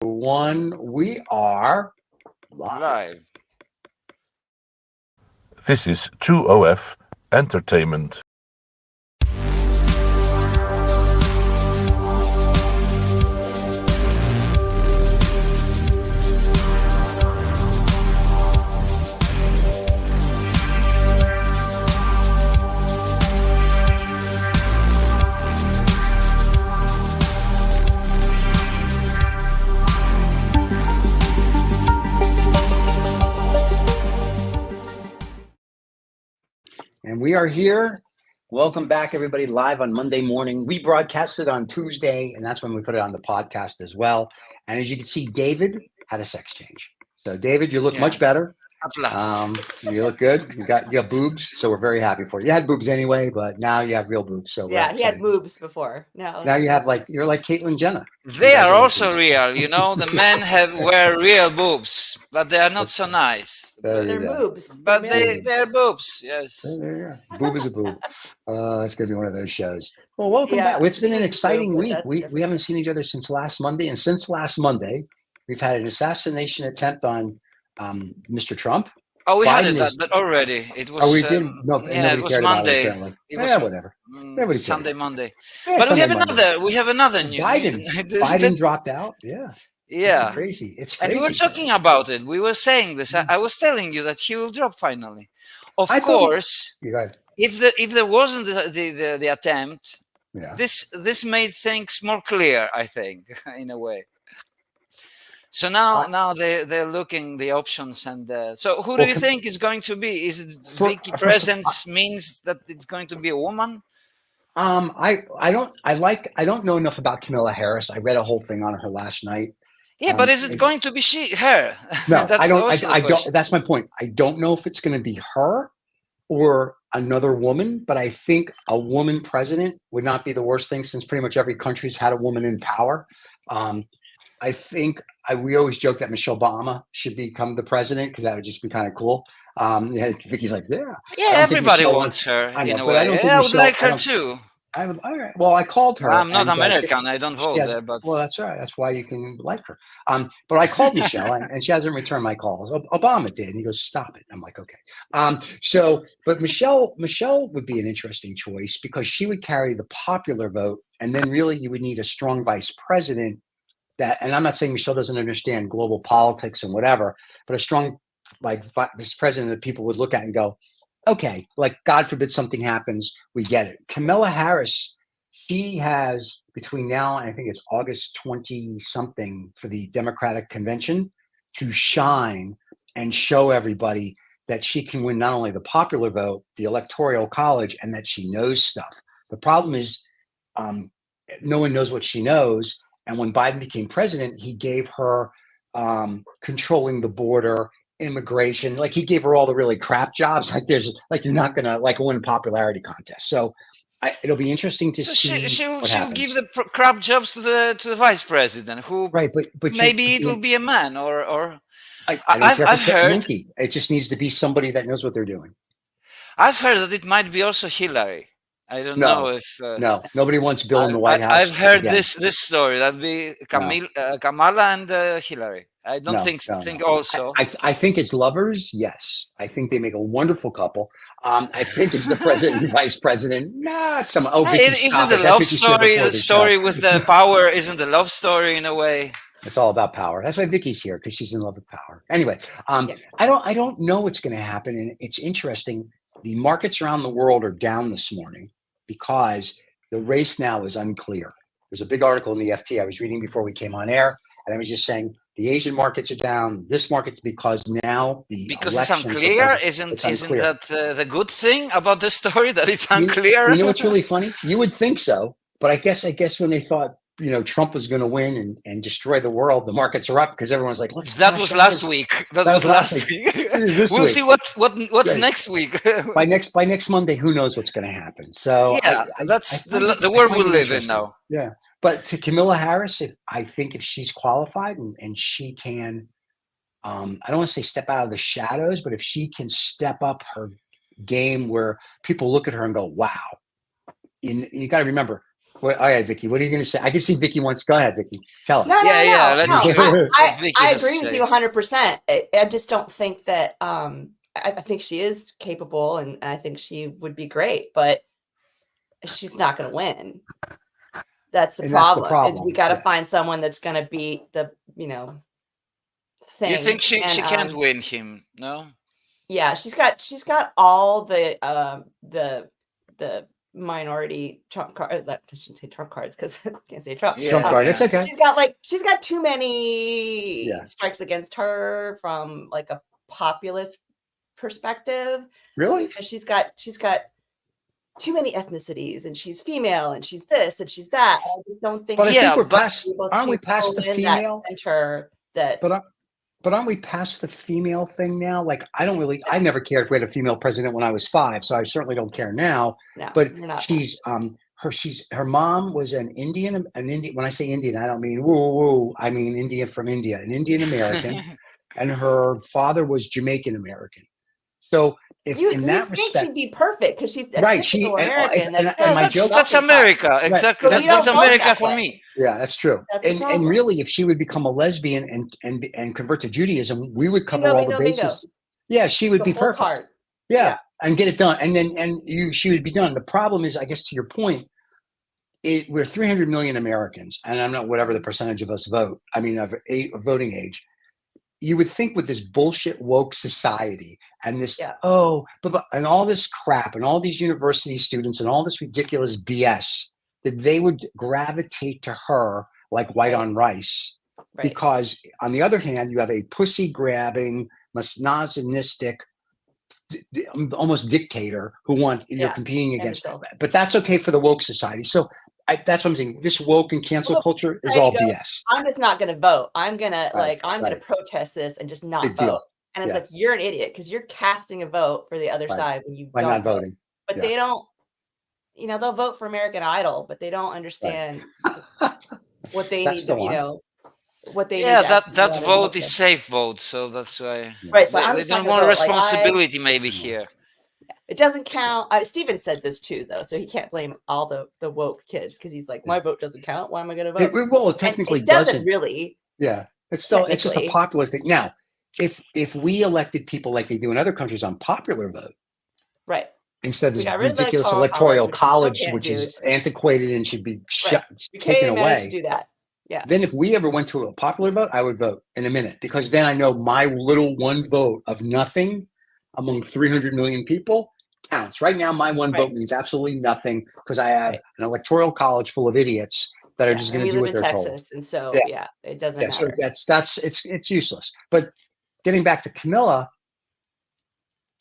We are live. Live. This is 2OF Entertainment. And we are here. Welcome back, everybody, live on Monday morning. We broadcasted on Tuesday, and that's when we put it on the podcast as well. And as you can see, David had a sex change. So, David, you look much better. At last. You look good. You got boobs, so we're very happy for you. You had boobs anyway, but now you have real boobs. So yeah, he had boobs before. Now you have you're like Caitlyn Jenner. They are also real, you know. The men wear real boobs, but they are not so nice. They're boobs. But they're boobs, yes. Boob is a boob. It's gonna be one of those shows. Well, welcome back. It's been an exciting week. We haven't seen each other since last Monday, and since last Monday, we've had an assassination attempt on Mr. Trump. Oh, we had that already. It was. Oh, we did. No, it was Monday. It was whatever. Sunday, Monday. Yeah, but Sunday, we have another news. Biden dropped out. Yeah. Yeah. It's crazy. And we were talking about it. We were saying this. I was telling you that he will drop finally. Of course. If there wasn't the attempt, this made things more clear, I think, in a way. So now they're looking the options, and so who do you think is going to be? Is it Vicky presence means that it's going to be a woman? I don't know enough about Kamala Harris. I read a whole thing on her last night. Yeah, but is it going to be her? No, I don't. That's my point. I don't know if it's going to be her or another woman, but I think a woman president would not be the worst thing, since pretty much every country's had a woman in power. I think we always joke that Michelle Obama should become the president, because that would just be kind of cool. Vicky's like, yeah, everybody wants her. I know, but I would like her too. All right. Well, I called her. I'm not American. I don't vote there, but that's all right. That's why you can like her. But I called Michelle, and she hasn't returned my calls. Obama did, and he goes, "Stop it." I'm like, okay. But Michelle would be an interesting choice, because she would carry the popular vote, and then really you would need a strong vice president. And I'm not saying Michelle doesn't understand global politics and whatever, but a strong vice president that people would look at and go, okay, God forbid something happens, we get it. Kamala Harris, she has between now and I think it's August 20 something for the Democratic convention to shine and show everybody that she can win not only the popular vote, the electoral college, and that she knows stuff. The problem is no one knows what she knows. And when Biden became president, he gave her controlling the border, immigration. He gave her all the really crap jobs. You're not gonna win a popularity contest. So it'll be interesting to see. She'll give the crap jobs to the vice president, who but maybe it will be a man or. I've heard it just needs to be somebody that knows what they're doing. I've heard that it might be also Hillary. I don't know if no, nobody wants Bill in the White House. I've heard this story. That'd be Kamala and Hillary. I don't think also. I think it's lovers. Yes, I think they make a wonderful couple. I think it's the president and vice president. Not some. Isn't the love story the story with the power? Isn't the love story in a way? It's all about power. That's why Vicky's here, because she's in love with power. Anyway, I don't know what's going to happen, and it's interesting. The markets around the world are down this morning, because the race now is unclear. There's a big article in the FT I was reading before we came on air, and I was just saying the Asian markets are down. This market's because now because it's unclear. Isn't that the good thing about the story, that it's unclear? You know what's really funny? You would think so, but I guess when they thought Trump was going to win and destroy the world, the markets are up, because everyone's like, that was last week. That was last week. We'll see what's next week. by next Monday, who knows what's going to happen? So that's the world we live in now. Yeah, but to Kamala Harris, I think if she's qualified and she can, I don't want to say step out of the shadows, but if she can step up her game where people look at her and go, wow. You got to remember, All right, Vicky, what are you going to say? I can see Vicky wants. Go ahead, Vicky. Tell us. No, Let's hear what Vicky I has to agree with say. you 100%. I just don't think that. I think she is capable, and I think she would be great, but she's not going to win. That's the problem. Is we got to find someone that's going to beat the thing. You think she can't win him? No. Yeah, she's got all the minority trump card. I shouldn't say trump cards because I can't say Trump. Trump card. It's okay. She's got too many strikes against her from like a populist perspective. Really? Because she's got too many ethnicities, and she's female, and she's this, and she's that. I just don't think. But I think we're past. Aren't we past the female? But aren't we past the female thing now? Like, I never cared if we had a female president when I was 5, so I certainly don't care now. No, but she's her mom was an Indian. When I say Indian, I don't mean woo woo. I mean Indian from India, an Indian American, and her father was Jamaican American. So in that respect, she'd be perfect because she's right. She American. That's America, exactly. Right. That's America for me. Yeah, that's true. And really, if she would become a lesbian and convert to Judaism, we would cover all the bases. Yeah, she would be perfect. Yeah, and get it done, and she would be done. The problem is, I guess, to your point, we're 300 million Americans, and I'm not whatever the percentage of us vote. I mean, of voting age. You would think with this bullshit woke society and this and all this crap and all these university students and all this ridiculous BS that they would gravitate to her like white on rice. Right. Because on the other hand, you have a pussy grabbing, misogynistic, almost dictator who you're competing against. But that's okay for the woke society. So that's what I'm saying. This woke and cancel culture is all BS. I'm just not going to vote. I'm going to going to protest this and just not vote. And it's like, you're an idiot because you're casting a vote for the other side when you by don't not voting. But they don't, they'll vote for American Idol, but they don't understand what they need to, what they need. Yeah, that vote is safe vote. So that's why. Right. So they don't want responsibility maybe here. It doesn't count. Steven said this too, though, so he can't blame all the woke kids because he's like, my vote doesn't count. Why am I going to vote? It technically doesn't really. Yeah, it's just a popular thing. Now, if we elected people like they do in other countries on popular vote, right, instead of this ridiculous electoral college, which is antiquated and should be taken away. To do that. Yeah. Then if we ever went to a popular vote, I would vote in a minute because then I know my little one vote of nothing among 300 million people counts. Right now, my one vote means absolutely nothing because I have an electoral college full of idiots that are just going to do what they're told. We live in Texas, and so it doesn't matter. So it's useless. But getting back to Camilla,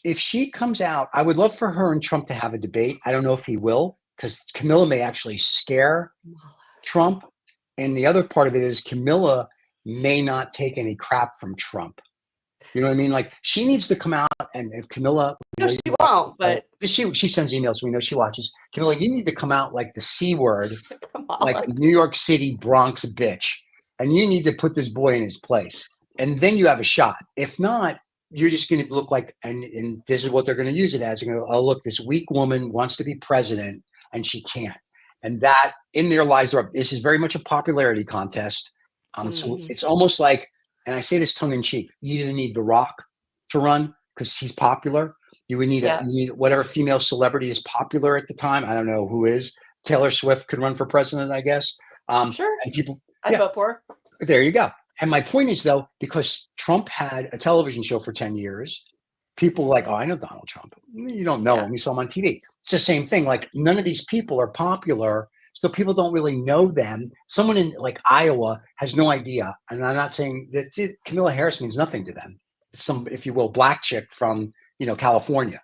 if she comes out, I would love for her and Trump to have a debate. I don't know if he will because Camilla may actually scare Trump. And the other part of it is Camilla may not take any crap from Trump. You know what I mean? Like she needs to come out and if Camilla, no, she won't. But she sends emails, so we know she watches. Camilla, you need to come out like the C word, like New York City Bronx bitch, and you need to put this boy in his place, and then you have a shot. If not, you're just going to look like, and this is what they're going to use it as. You're going to, oh look, this weak woman wants to be president and she can't, and that in their lies, this is very much a popularity contest. So it's almost like. And I say this tongue in cheek. You either need The Rock to run because he's popular. You would need you need whatever female celebrity is popular at the time. I don't know who is. Taylor Swift could run for president, I guess. Sure. And people, I'd vote for her. There you go. And my point is though, because Trump had a television show for 10 years, people were like, oh, I know Donald Trump. You don't know him. You saw him on TV. It's the same thing. Like none of these people are popular. So people don't really know them. Someone in like Iowa has no idea. And I'm not saying that Camilla Harris means nothing to them. Some, if you will, black chick from, California.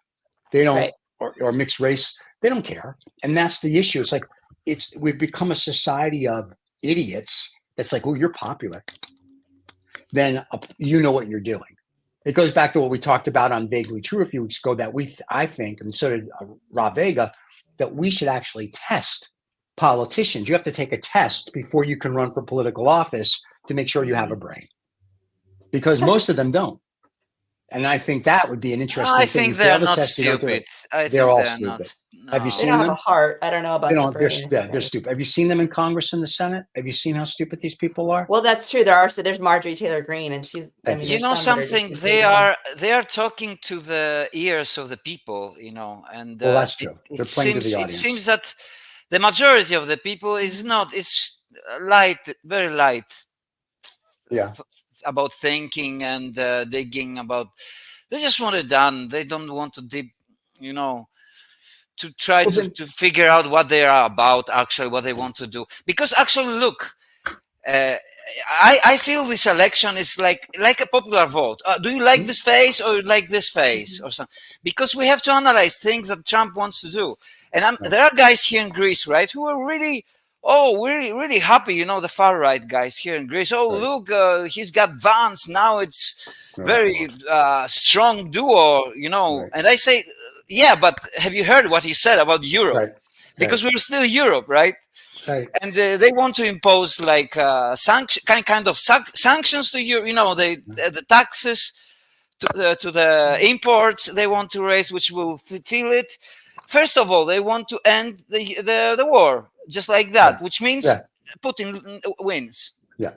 They don't, or mixed race. They don't care. And that's the issue. It's like, we've become a society of idiots. That's like, oh, you're popular. Then you know what you're doing. It goes back to what we talked about on Vaguely True a few weeks ago that I think, and so did Rob Vega, that we should actually test politicians. You have to take a test before you can run for political office to make sure you have a brain, because most of them don't. And I think that would be an interesting I thing. think they're not stupid. They're all stupid. Have you They seen don't them? have a heart. I don't know about the brain. They're stupid. Have you seen them in Congress and the Senate? Have you seen how stupid these people are? Well, that's true. There's Marjorie Taylor Greene, and she's. I mean, you know something? They are talking to the ears of the people, you know, and well, that's true. They're playing to the audience. It seems that the majority of the people is not. It's light, very light. Yeah. About thinking and digging about. They just want it done. They don't want to deep, you know, to try to figure out what they are about, actually, what they want to do. Because actually, look, I feel this election is like a popular vote. Do you like this face or you like this face or something? Because we have to analyze things that Trump wants to do. And there are guys here in Greece, right, who are really, really happy, you know, the far right guys here in Greece. Oh, look, he's got Vance. Now it's very strong duo, you know. And I say, yeah, but have you heard what he said about Europe? Because we're still Europe, right? And they want to impose like kind of sanctions to Europe, you know, the taxes to the imports they want to raise, which will feel it. First of all, they want to end the war just like that, which means Putin wins. Yeah,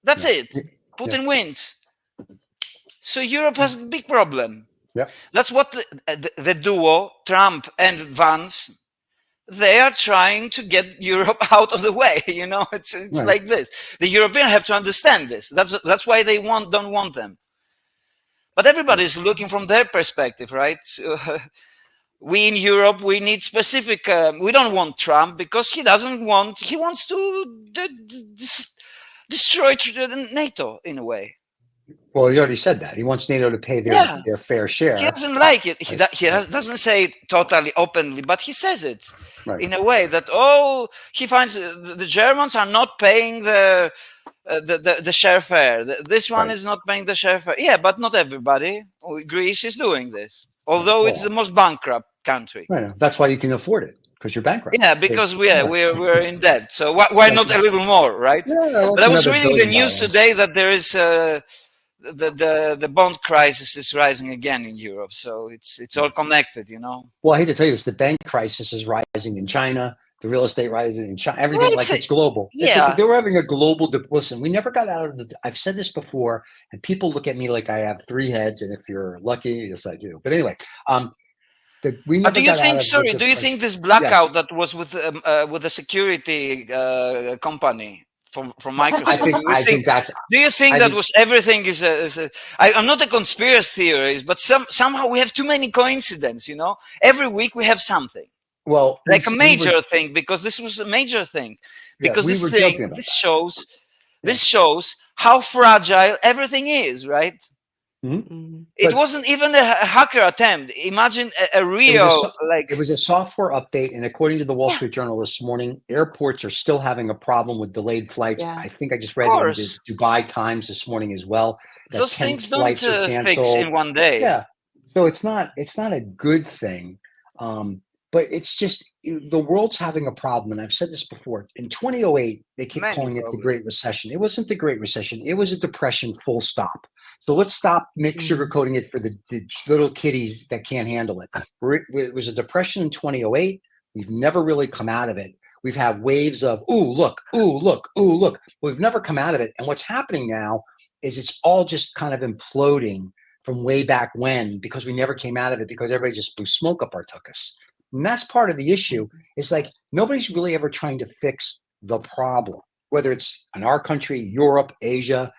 that's it. Putin wins. So Europe has a big problem. Yeah, that's what the duo Trump and Vance. They are trying to get Europe out of the way. You know, it's like this. The Europeans have to understand this. That's why they don't want them. But everybody is looking from their perspective, right? We in Europe, we need specific. We don't want Trump because he doesn't want. He wants to destroy NATO in a way. Well, he already said that. He wants NATO to pay their fair share. He doesn't like it. He doesn't say it totally openly, but he says it in a way that, he finds the Germans are not paying the share fare. This one is not paying the share fare. Yeah, but not everybody. Greece is doing this, although it's the most bankrupt country. Right. That's why you can afford it. Because you're bankrupt. Yeah, because we're in debt. So why not a little more, right? Yeah, but I was reading the news today that there is the bond crisis is rising again in Europe. So it's all connected, you know. Well, I hate to tell you this: the bank crisis is rising in China. The real estate rising in China. Everything it's global. Yeah, they're having a global. Listen, we never got out of the. I've said this before, and people look at me like I have 3 heads. And if you're lucky, yes, I do. But anyway, we never do you think? Sorry, do you think this blackout that was with the security company from Microsoft? I think that's. Do you think that was everything? I'm not a conspiracy theorist, but somehow we have too many coincidences. You know, every week we have something. Well, like a major thing, because this was a major thing. Because this shows how fragile everything is, right? Mm-hmm. It wasn't even a hacker attempt. Imagine a real it was a software update, and according to the Wall Street Journal this morning, airports are still having a problem with delayed flights. I think I just read it in the Dubai Times this morning as well. Those things don't fix in one day. Yeah, so it's not a good thing. But it's just the world's having a problem, and I've said this before. In 2008, they keep calling it the Great Recession. It wasn't the Great Recession. It was a depression, full stop. So let's stop sugarcoating it for the little kiddies that can't handle it. It was a depression in 2008. We've never really come out of it. We've had waves of, ooh, look. We've never come out of it. And what's happening now is it's all just kind of imploding from way back when, because we never came out of it, because everybody just blew smoke up our tuchus. And that's part of the issue. It's like nobody's really ever trying to fix the problem, whether it's in our country, Europe, Asia.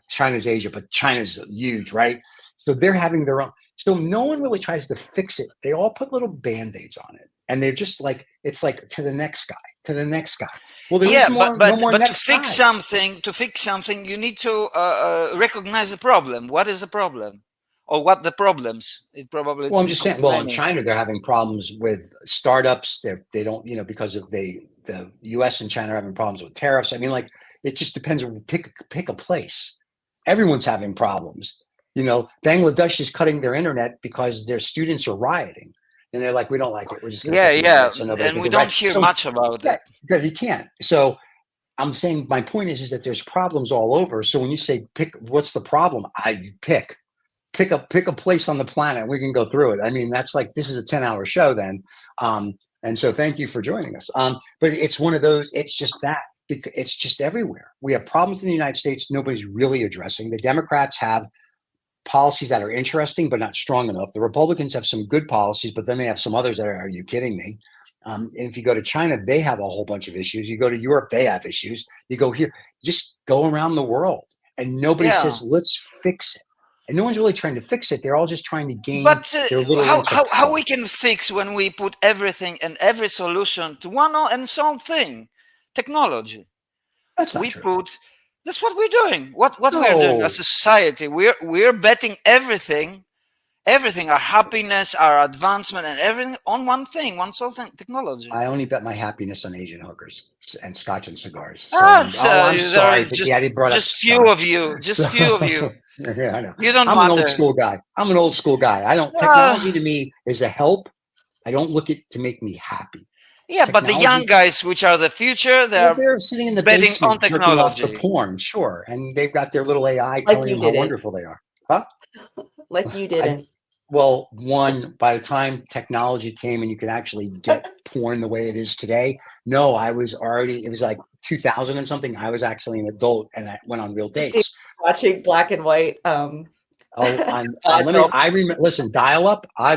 China's Asia, but China's huge, right? So they're having their own. So no one really tries to fix it. They all put little Band-Aids on it. And they're just like, it's like to the next guy. Well, there's but to fix something, you need to recognize the problem. What is the problem? Or what the problems? I'm just saying. Well, in China, they're having problems with startups. They don't, because of the U.S. and China are having problems with tariffs. I mean, like, it just depends. Pick a place. Everyone's having problems. Bangladesh is cutting their internet because their students are rioting, and they're like, we don't like it. We're just and we don't hear much about it. Because you can't. So I'm saying my point is that there's problems all over. So when you say pick, what's the problem? You pick. pick a place on the planet. We can go through it. I mean, that's like, this is a 10-hour show then. And so thank you for joining us. But it's one of those, it's just that. It's just everywhere. We have problems in the United States nobody's really addressing. The Democrats have policies that are interesting, but not strong enough. The Republicans have some good policies, but then they have some others that are you kidding me? And if you go to China, they have a whole bunch of issues. You go to Europe, they have issues. You go here, just go around the world. And nobody says, let's fix it. And no one's really trying to fix it. They're all just trying to gain their little how we can fix when we put everything and every solution to one and sole thing? Technology. That's not true. That's what we're doing. What we're doing as a society. We're betting everything, our happiness, our advancement, and everything on one thing, one sole thing, technology. I only bet my happiness on Asian hookers and scotch and cigars. So, I'm sorry. Just few of you. Just few of you. Yeah, I know. You don't I'm matter. an old school guy. I don't. Technology to me is a help. I don't look at it to make me happy. Yeah, but the young guys, which are the future, they're sitting in the betting basement, on technology. off the porn, sure, and they've got their little AI telling them how wonderful they are. Huh? Like you didn't. Well, by the time technology came and you could actually get porn the way it is today, no, I was already. It was like 2000 and something. I was actually an adult, and I went on real dates. Watching black and white. I remember. Listen, dial-up. I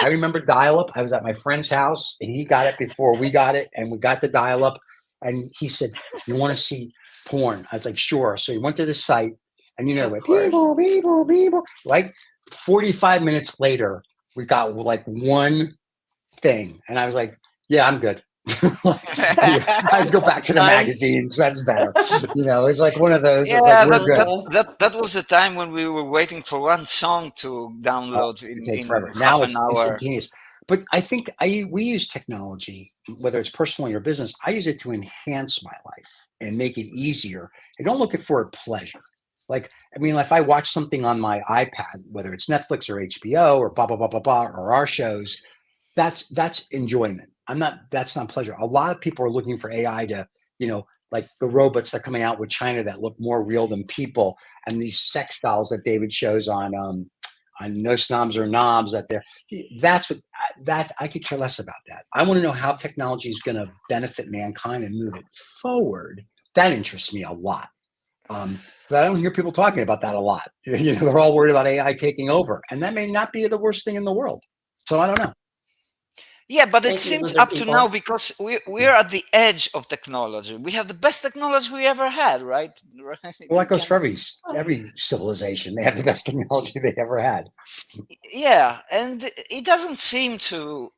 remember dial-up. I was at my friend's house, and he got it before we got it, and we got the dial-up. And he said, "You want to see porn?" I was like, "Sure." So he went to the site, and beep, like 45 minutes later, we got like one thing, and I was like, "Yeah, I'm good." I'd go back to the magazines. That's better. It's like one of those. Yeah, that was a time when we were waiting for one song to download in forever. Now it's instantaneous. But I think we use technology, whether it's personally or business. I use it to enhance my life and make it easier. I don't look for pleasure. Like, I mean, if I watch something on my iPad, whether it's Netflix or HBO or blah blah blah blah blah or our shows, that's enjoyment. That's not pleasure. A lot of people are looking for AI to, like the robots that are coming out with China that look more real than people, and these sex dolls that David shows on No Snobs or Knobs that I could care less about that. I want to know how technology is going to benefit mankind and move it forward. That interests me a lot. But I don't hear people talking about that a lot. They're all worried about AI taking over, and that may not be the worst thing in the world. So I don't know. Yeah, but it seems up to now, because we're at the edge of technology. We have the best technology we ever had, right? Well, that goes for every civilization. They have the best technology they ever had. Yeah, and it doesn't seem to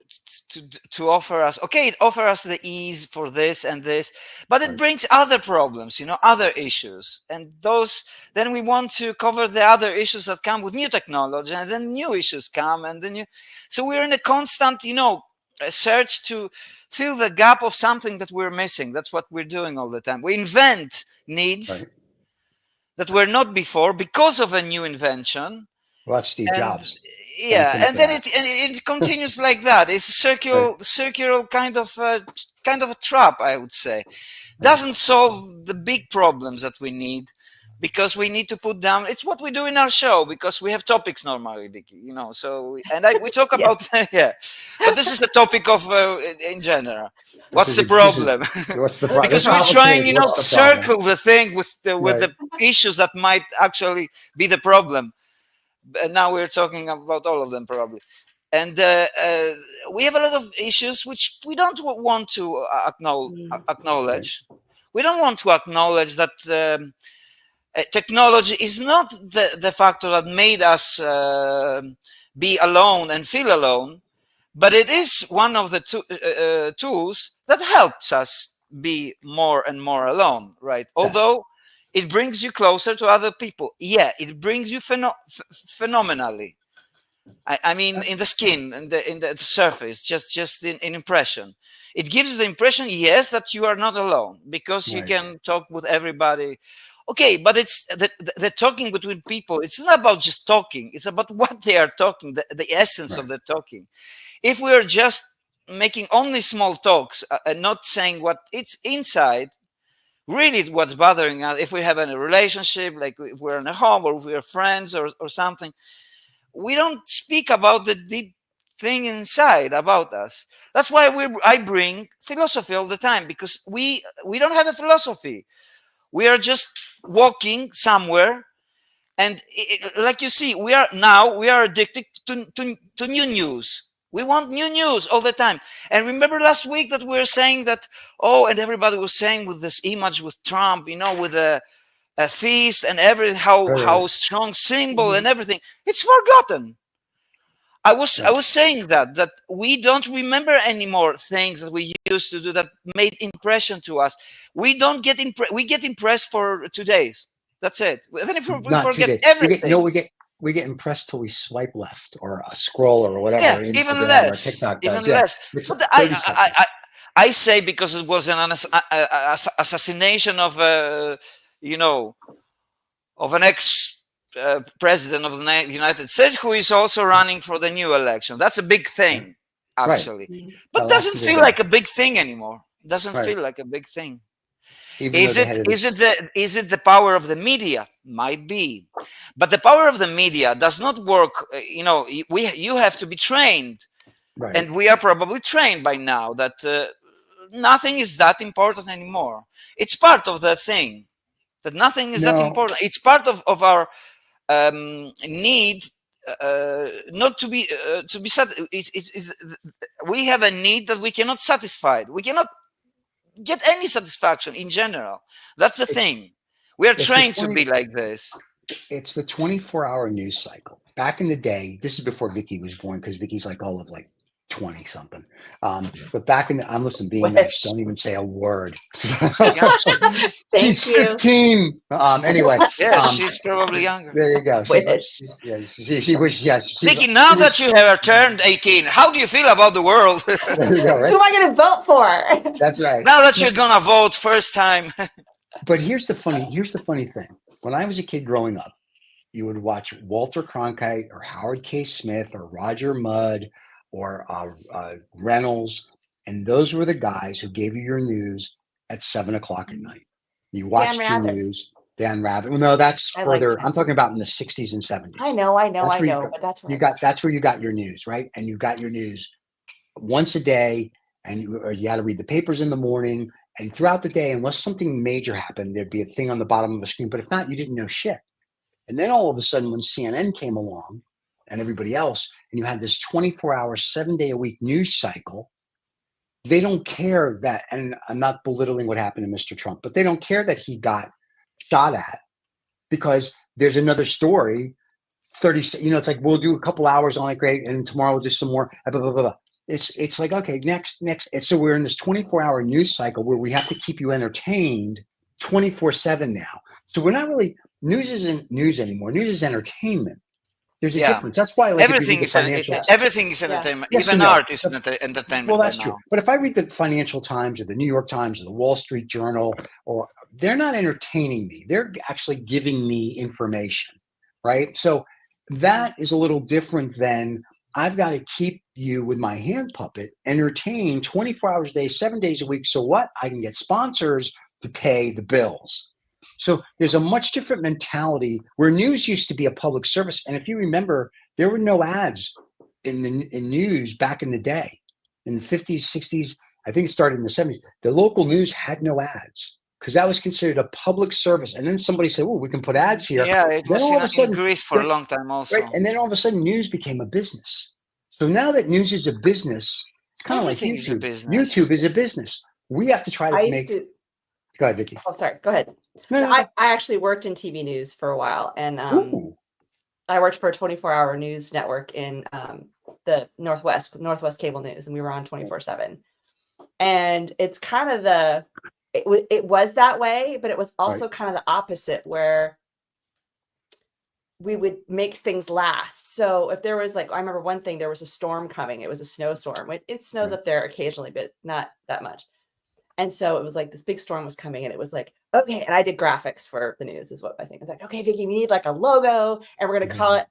offer us. Okay, it offers us the ease for this and this, but it brings other problems, other issues, and then we want to cover the other issues that come with new technology, and then new issues come, and then so we're in a constant, a search to fill the gap of something that we're missing. That's what we're doing all the time. We invent needs that were not before because of a new invention. Well, that's Steve Jobs. Yeah, and then it continues like that. It's a circular kind of a trap, I would say. Doesn't solve the big problems that we need, because we need to put down. It's what we do in our show, because we have topics normally, Vicky. So we talk about but this is the topic of in general. What's the problem? What's the problem? Because we're trying, circle the thing with the issues that might actually be the problem. And now we're talking about all of them probably. And we have a lot of issues which we don't want to acknowledge. We don't want to acknowledge that technology is not the factor that made us be alone and feel alone, but it is one of the tools that helps us be more and more alone, right? Although it brings you closer to other people. Yeah, it brings you phenomenally. I mean, in the skin, in the surface, just in impression. It gives you the impression, yes, that you are not alone, because you can talk with everybody. Okay, but it's the talking between people. It's not about just talking. It's about what they are talking, the essence of the talking. If we are just making only small talks and not saying what it's inside, really what's bothering us, if we have a relationship, like if we're in a home or if we're friends or something, we don't speak about the deep thing inside about us. That's why I bring philosophy all the time, because we don't have a philosophy. We are just walking somewhere, and like you see, we are addicted to new news. We want new news all the time. And remember last week that we were saying that, and everybody was saying with this image with Trump, with a feast and everything, how strong symbol and everything. It's forgotten. I was saying that we don't remember anymore things that we used to do that made impression to us. We don't get we get impressed for 2 days. That's it. Then if we forget everything. We get impressed till we swipe left or scroll or whatever. Yeah, even less. Or TikTok does. Even less. But I say because it was an assassination of of an ex-president of the United States who is also running for the new election. That's a big thing, actually. Right. But doesn't feel like a big thing anymore. Doesn't feel like a big thing. Is it the power of the media? Might be. But the power of the media does not work. You have to be trained. Right. And we are probably trained by now that nothing is that important anymore. It's part of the thing. That nothing is that important. It's part of our need not to be we have a need that we cannot satisfy. We cannot get any satisfaction in general. That's the thing. We are trained to be like this. It's the 24-hour news cycle. Back in the day, this is before Vicky was born, because Vicky's like all of like 20 something. But back in the, I'm listening, being nice, don't even say a word. She's 15. Anyway. Yeah, she's probably younger. There you go. She wished, yes. Vicky, now that you have turned 18, how do you feel about the world? There you go, right? Who am I going to vote for? That's right. Now that you're going to vote first time. But here's the funny thing. When I was a kid growing up, you would watch Walter Cronkite or Howard K. Smith or Roger Mudd or Reynolds, and those were the guys who gave you your news at 7 o'clock at night. You watched your news. Dan Rather. Well, no, that's further. I'm talking about in the 60s and 70s. I know. But that's where that's where you got your news, right? And you got your news once a day, and you had to read the papers in the morning. And throughout the day, unless something major happened, there'd be a thing on the bottom of the screen. But if not, you didn't know shit. And then all of a sudden, when CNN came along, and everybody else, and you had this 24-hour, 7-day-a-week news cycle, they don't care that, and I'm not belittling what happened to Mr. Trump, but they don't care that he got shot at, because there's another story, 30, it's like, we'll do a couple hours on it, great, and tomorrow we'll do some more, blah, blah, blah, blah. It's like, okay, next. And so we're in this 24-hour news cycle where we have to keep you entertained 24/7 now. So we're not really, news isn't news anymore. News is entertainment. There's a difference. That's why I like everything is entertainment. Yes, even art is entertainment. Well, that's true. But if I read the Financial Times or the New York Times or the Wall Street Journal, they're not entertaining me. They're actually giving me information, right? So that is a little different than I've got to keep you with my hand puppet entertained 24 hours a day, 7 days a week. So what? I can get sponsors to pay the bills. So there's a much different mentality where news used to be a public service. And if you remember, there were no ads in news back in the day, in the 50s, 60s. I think it started in the 70s. The local news had no ads because that was considered a public service. And then somebody said, "Oh, we can put ads here." Yeah, it was in Greece for a long time also. Right? And then all of a sudden, news became a business. So now that news is a business, it's kind of like YouTube. Is a business. YouTube is a business. We have to try to make. Go ahead, Vicky. Oh, sorry. Go ahead. No. I actually worked in TV news for a while, and I worked for a 24-hour news network in the Northwest Cable News, and we were on 24/7. And it's kind of it was that way, but it was also kind of the opposite, where we would make things last. So if there was I remember one thing, there was a storm coming. It was a snowstorm. It snows up there occasionally, but not that much. And so it was like this big storm was coming, and it was like, okay. And I did graphics for the news is what I think. It's like, okay, Vicky, we need a logo, and we're going to call it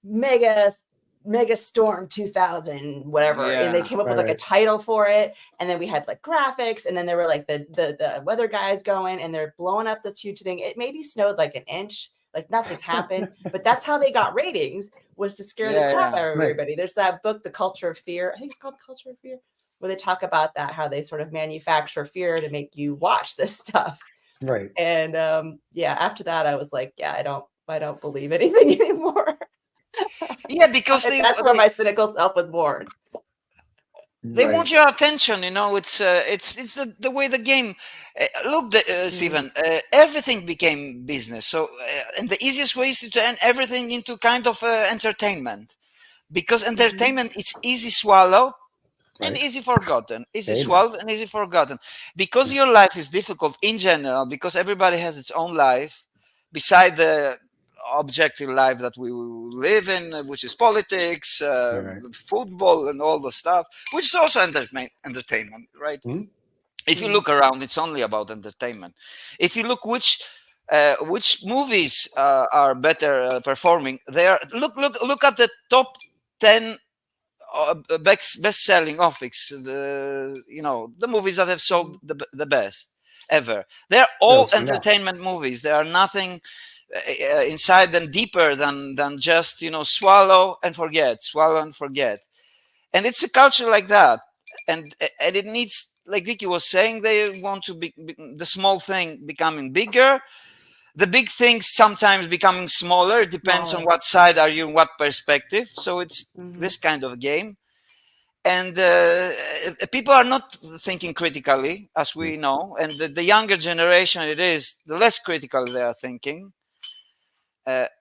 Mega Storm 2000, whatever. Yeah, and they came up with a title for it. And then we had graphics, and then there were the weather guys going, and they're blowing up this huge thing. It maybe snowed an inch, like nothing happened. But that's how they got ratings, was to scare the crap out of everybody. There's that book, The Culture of Fear. I think it's called The Culture of Fear, where they talk about that, how they sort of manufacture fear to make you watch this stuff. Right. And after that, I was like, I don't believe anything anymore. Yeah, because that's where my cynical self was born. They want your attention, it's the way the game look, Stephen, everything became business. So and the easiest way is to turn everything into kind of entertainment, because entertainment is easy swallowed and easy forgotten, swallowed and easy forgotten, because your life is difficult in general, because everybody has its own life beside the objective life that we live in, which is politics, football, and all the stuff, which is also entertainment, right? If you look around, it's only about entertainment. If you look which movies are better performing, look at the top 10 best-selling office, the movies that have sold the best ever. They're all entertainment movies. There are nothing inside them deeper than just swallow and forget, and it's a culture like that, and it needs, like Vicky was saying, they want to be the small thing becoming bigger, the big things sometimes becoming smaller. It depends on what side are you, what perspective. So it's this kind of game. And people are not thinking critically, as we know. And the younger generation, the less critical they are thinking. That's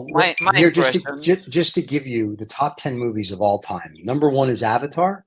my impression. Just to give you the top 10 movies of all time. Number 1 is Avatar.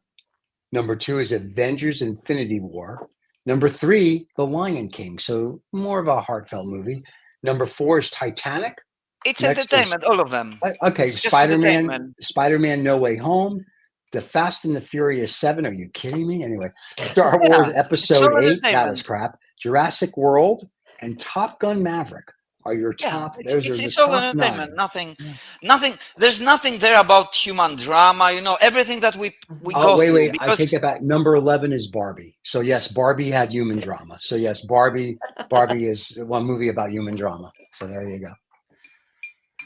Number 2 is Avengers: Infinity War. Number 3, The Lion King. So more of a heartfelt movie. Number 4 is Titanic. It's entertainment, all of them. Okay, Spider-Man: No Way Home. The Fast and the Furious 7. Are you kidding me? Anyway, Star Wars Episode 8. That was crap. Jurassic World and Top Gun: Maverick are your top. It's all entertainment. 9. Nothing. There's nothing there about human drama. Everything that we go through. Wait. I take it back. Number 11 is Barbie. So yes, Barbie had human drama. So yes, Barbie is one movie about human drama. So there you go.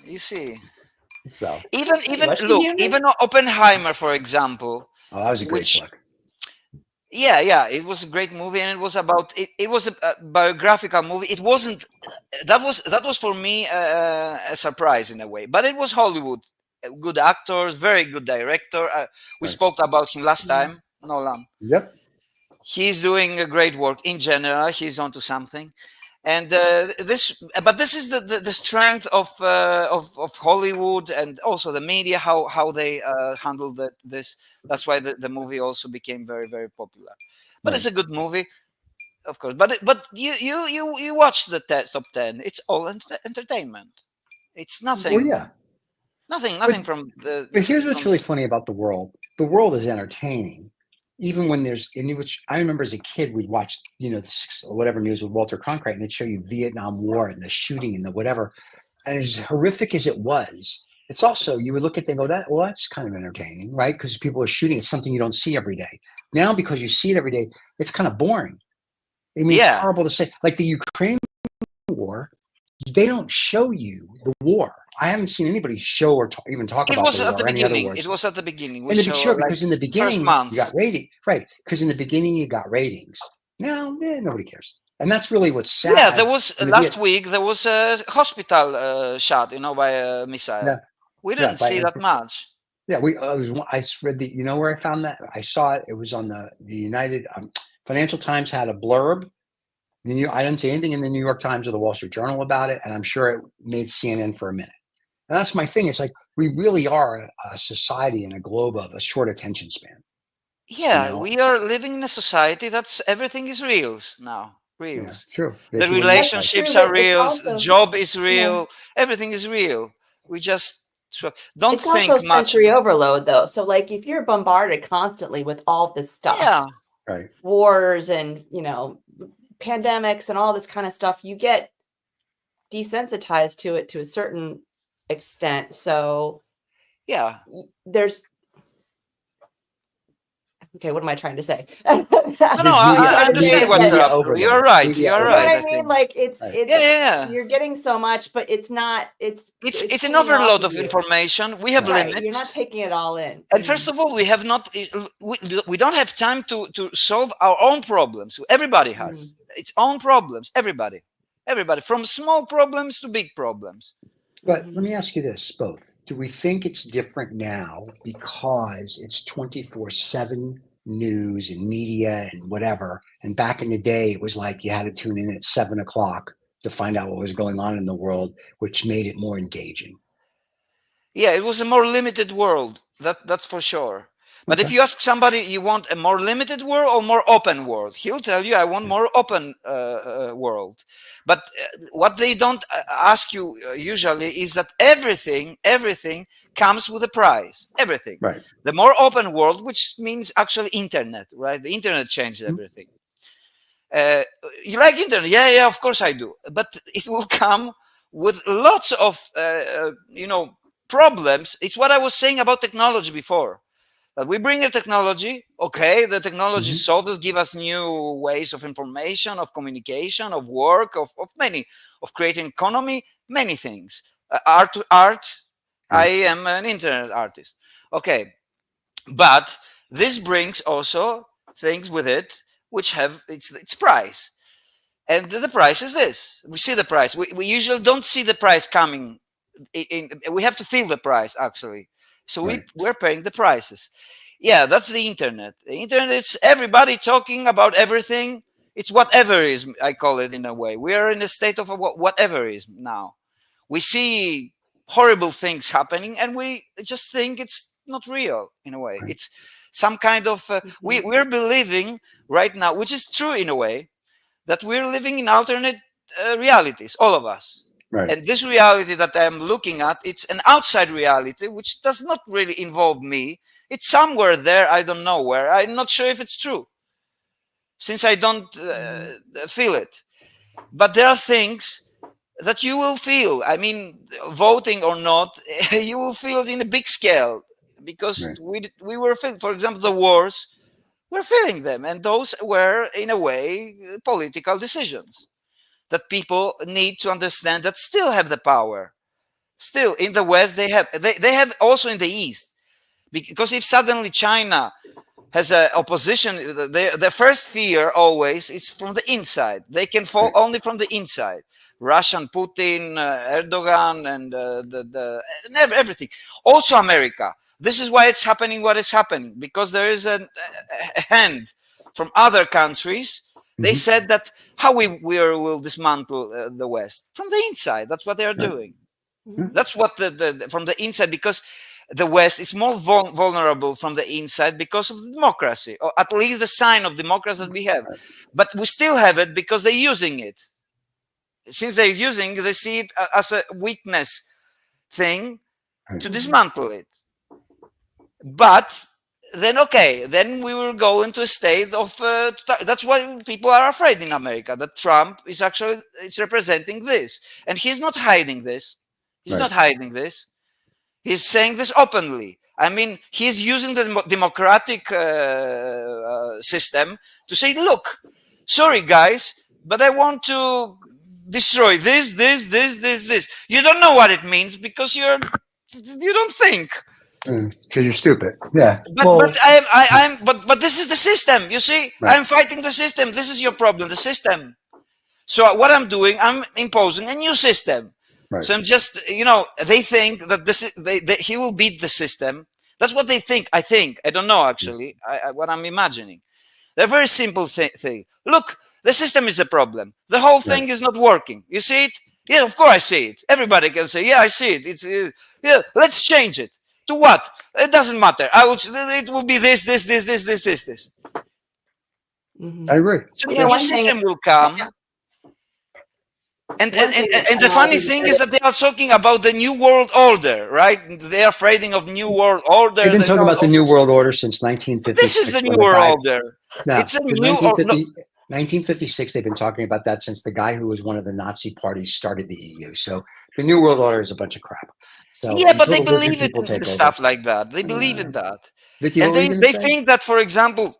You see. So even Oppenheimer, for example. Oh, that was a great book. Yeah, it was a great movie, and it was about it was a biographical movie. It wasn't that was for me a surprise in a way, but it was Hollywood, good actors, very good director. We spoke about him last time, Nolan. Yep, he's doing a great work in general. He's onto something. And this is the strength of Hollywood, and also the media, how they handle this. That's why the movie also became very, very popular. But it's a good movie, of course. But you watch the top 10. It's all entertainment. It's nothing. Well, yeah. Nothing from the. But here's what's really funny about the world. The world is entertaining. Even when there's, which I remember as a kid, we'd watch, whatever news with Walter Cronkite, and they'd show you Vietnam War and the shooting and the whatever. And as horrific as it was, it's also, you would look at it and go, that's kind of entertaining, right? Because people are shooting. It's something you don't see every day. Now, because you see it every day, it's kind of boring. It's horrible to say. Like the Ukraine war, they don't show you the war. I haven't seen anybody show or even talk about the war or any other wars. It was at the beginning. Because in the beginning, you got ratings. Right. Because in the beginning, you got ratings. Now, nobody cares. And that's really what's sad. Yeah, there was last week, there was a hospital shot, by a missile. Yeah. We didn't see that much. Yeah, I read where I found that? I saw it. It was on the United Financial Times had a blurb. I didn't see anything in the New York Times or the Wall Street Journal about it. And I'm sure it made CNN for a minute. And that's my thing. It's like we really are a society and a globe of a short attention span. Yeah, we are living in a society that's everything is reals now. Reals. Yeah, true. The relationships are real. The job is real. Everything is real. We just don't think also much. Sensory overload, though. So, like, if you're bombarded constantly with all this stuff, right, wars and pandemics and all this kind of stuff, you get desensitized to it to a certain extent. So there's Okay, what am I trying to say? No, I understand what you're after. You're right. You're right. You know what I mean? Like it's you're getting so much, but it's not. It's an overload of information. We have limits. You're not taking it all in. And first of all, we have not. We don't have time to solve our own problems. Everybody has its own problems. Everybody, from small problems to big problems. But let me ask you this, both. Do we think it's different now because it's 24/7 news and media and whatever? And back in the day, it was like you had to tune in at 7 o'clock to find out what was going on in the world, which made it more engaging. Yeah, it was a more limited world. That's for sure. But if you ask somebody, you want a more limited world or more open world, he'll tell you, I want more open world. But what they don't ask you usually is that everything comes with a price. Everything. Right. The more open world, which means actually internet, right? The internet changed everything. You like internet? Yeah, of course I do. But it will come with lots of, problems. It's what I was saying about technology before. We bring a technology, okay, the technology solves us, give us new ways of information, of communication, of work, of creating economy, many things. Art. I am an internet artist. Okay. But this brings also things with it which have its price. And the price is this. We see the price. We usually don't see the price coming. We have to feel the price, actually. So we're paying the prices. Yeah, that's the internet. The internet is everybody talking about everything. It's whateverism, I call it in a way. We are in a state of whateverism now. We see horrible things happening and we just think it's not real in a way. It's some kind of, we're believing right now, which is true in a way, that we're living in alternate realities, all of us. Right. And this reality that I'm looking at, it's an outside reality, which does not really involve me. It's somewhere there, I don't know where. I'm not sure if it's true, since I don't feel it. But there are things that you will feel. I mean, voting or not, you will feel it in a big scale, because we were feeling, for example, the wars, we're feeling them. And those were, in a way, political decisions that people need to understand that still have the power. Still, in the West, they have also in the East. Because if suddenly China has an opposition, the first fear always is from the inside. They can fall only from the inside. Russian, Putin, Erdogan, and everything. Also America. This is why it's happening what is happening. Because there is a hand from other countries. They said that how we will dismantle the West from the inside. That's what they are doing. That's what from the inside, because the West is more vulnerable from the inside because of democracy, or at least the sign of democracy that we have. But we still have it because they're using it. Since they're using, they see it as a weakness thing to dismantle it. But then, okay, then we will go into a state of, that's why people are afraid in America, that Trump is actually, it's representing this. And he's not hiding this. He's not hiding this. He's saying this openly. I mean, he's using the democratic system to say, look, sorry, guys, but I want to destroy this. You don't know what it means because you don't think. Because you're stupid. Yeah. But this is the system. You see, I'm fighting the system. This is your problem, the system. So what I'm doing, I'm imposing a new system. So I'm just, they think that he will beat the system. That's what they think. I don't know, actually, what I'm imagining. They're very simple thing. Look, the system is a problem. The whole thing is not working. You see it? Yeah, of course I see it. Everybody can say, yeah, I see it. It's yeah, let's change it. To what? It doesn't matter. It will be this. I agree. So the new system will come. And the funny thing is that they are talking about the new world order, right? They are afraid of new world order. They've been talking about the new world order since 1956. This is the new world order. No, it's a new 1956, they've been talking about that since the guy who was one of the Nazi parties started the EU. So the new world order is a bunch of crap. So yeah, but they believe in stuff like that. They believe in that. Vicky, and they think that, for example,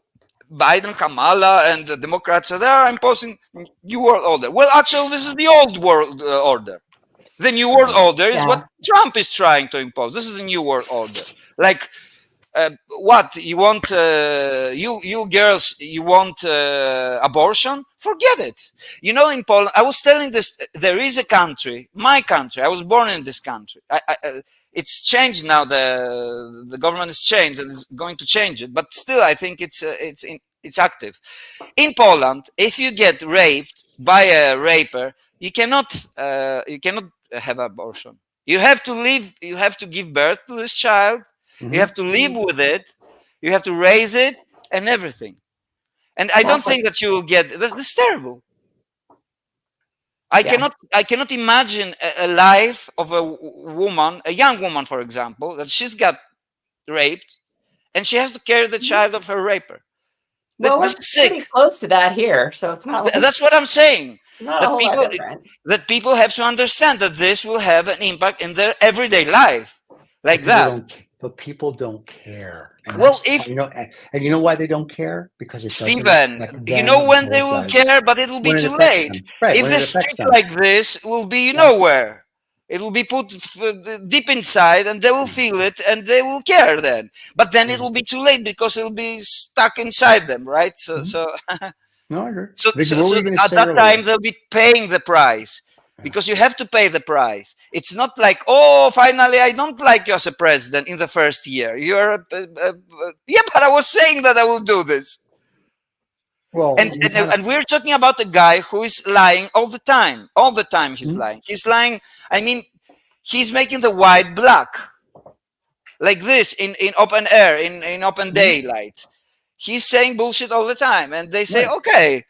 Biden, Kamala, and the Democrats they are imposing new world order. Well, actually, this is the old world order. The new world order is what Trump is trying to impose. This is the new world order. Like, what you want? You girls, you want abortion? Forget it. You know, in Poland, I was telling this. There is a country, my country. I was born in this country. It's changed now. The government has changed and is going to change it. But still, I think it's active. In Poland, if you get raped by a raper, you cannot have abortion. You have to live. You have to give birth to this child. You have to live with it. You have to raise it and everything. And I don't think that you will get. That's terrible. I cannot imagine a life of a woman, a young woman, for example, that she's got raped, and she has to carry the child of her raper. Well, we're pretty close to that here, so it's not. That's what I'm saying. Not a whole lot different. That people have to understand that this will have an impact in their everyday life, like that. But people don't care. And well, if you know, and you know why they don't care? Because it's Stephen, you know when they will care, but it will be too late. Right, if they stick like this, will be nowhere. It will be put deep inside, and they will feel it, and they will care then. But then it will be too late because it will be stuck inside them, right? So, no, I agree. So at that time, they'll be paying the price. Because you have to pay the price. It's not like, oh, finally, I don't like you as a president in the first year. You're, yeah, but I was saying that I will do this. Well, and we're talking about a guy who is lying all the time. All the time he's lying. He's lying. I mean, he's making the white black. Like this, in open air, in open daylight. He's saying bullshit all the time. And they say, okay.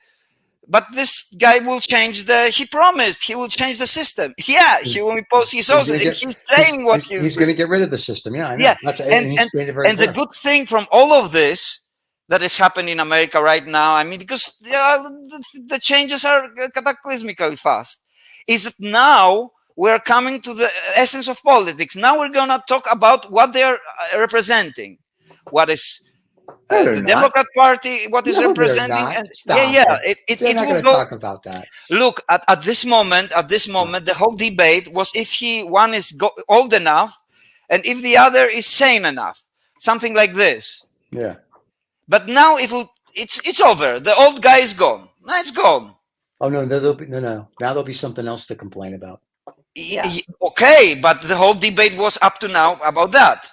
But this guy will change he promised he will change the system. Yeah, he will impose his own. He's saying what he's going to get rid of the system. Yeah, I know. Yeah. And the good thing from all of this that is happening in America right now, I mean, because the changes are cataclysmically fast, is that now we're coming to the essence of politics. Now we're going to talk about what they're representing. What is... the Democrat Party, what is representing, and They're not going to talk about that. Look, at this moment, the whole debate was if one is old enough, and if the other is sane enough, something like this. Yeah. But now it's over. The old guy is gone. Now it's gone. Oh no, no. Now there'll be something else to complain about. Yeah. Okay, but the whole debate was up to now about that.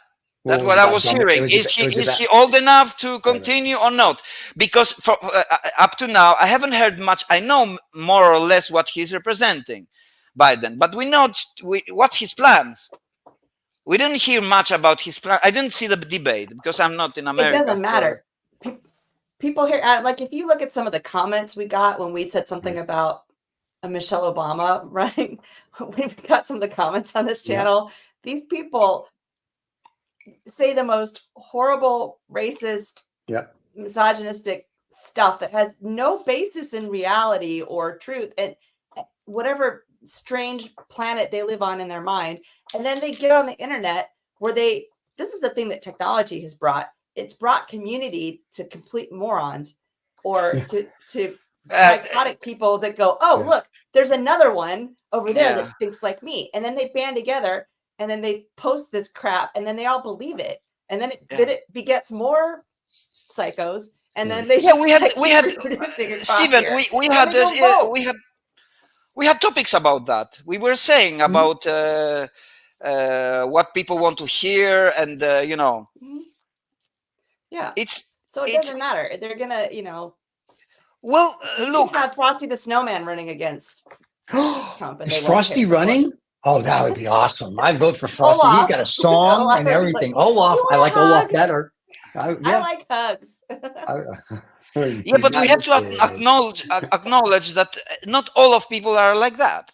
That's what I was hearing. Is he old enough to continue or not? Because up to now, I haven't heard much. I know more or less what he's representing, Biden. But we know what's his plans. We didn't hear much about his plan. I didn't see the debate because I'm not in America. It doesn't matter. People here, like if you look at some of the comments we got when we said something about Michelle Obama running, we got some of the comments on this channel. These people say the most horrible, racist, misogynistic stuff that has no basis in reality or truth, and whatever strange planet they live on in their mind. And then they get on the internet where this is the thing that technology has brought. It's brought community to complete morons or to psychotic people that go, oh, look, there's another one over there that thinks like me. And then they band together and then they post this crap and then they all believe it. And then it begets more psychos. And then they we had Stephen, we had topics about that. We were saying about what people want to hear and so it doesn't matter. They're gonna, well, look, have Frosty the Snowman running against Trump. And is Frosty running? Oh, that would be awesome. I'd vote for Frosty. Olaf. He's got a song and everything. Olaf. I like Olaf better. I like hugs. Yeah, but we have to acknowledge that not all of people are like that.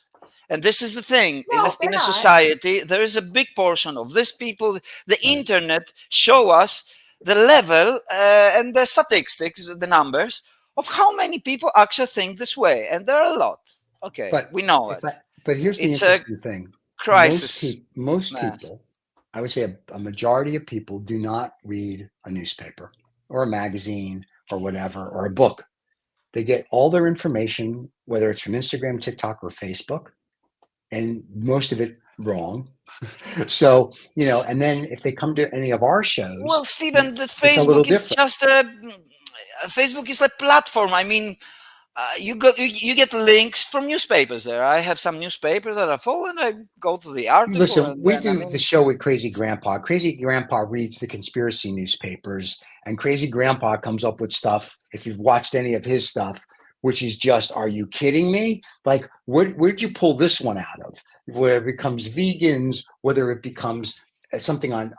And this is the thing. In a society, there is a big portion of these people. The internet show us the level and the statistics, the numbers of how many people actually think this way. And there are a lot. Okay, but we know it. But here's the interesting thing. Crisis. Most people, I would say a majority of people do not read a newspaper or a magazine or whatever, or a book. They get all their information, whether it's from Instagram, TikTok, or Facebook, and most of it wrong. So, and then if they come to any of our shows, well, Stephen, the it's a little Facebook is different. just Facebook is a platform. I mean, you get links from newspapers there. I have some newspapers that I follow, and I go to the article. Listen, we do the show with Crazy Grandpa. Crazy Grandpa reads the conspiracy newspapers, and Crazy Grandpa comes up with stuff. If you've watched any of his stuff, which is just, are you kidding me? Like, where'd you pull this one out of? Where it becomes vegans, whether it becomes something on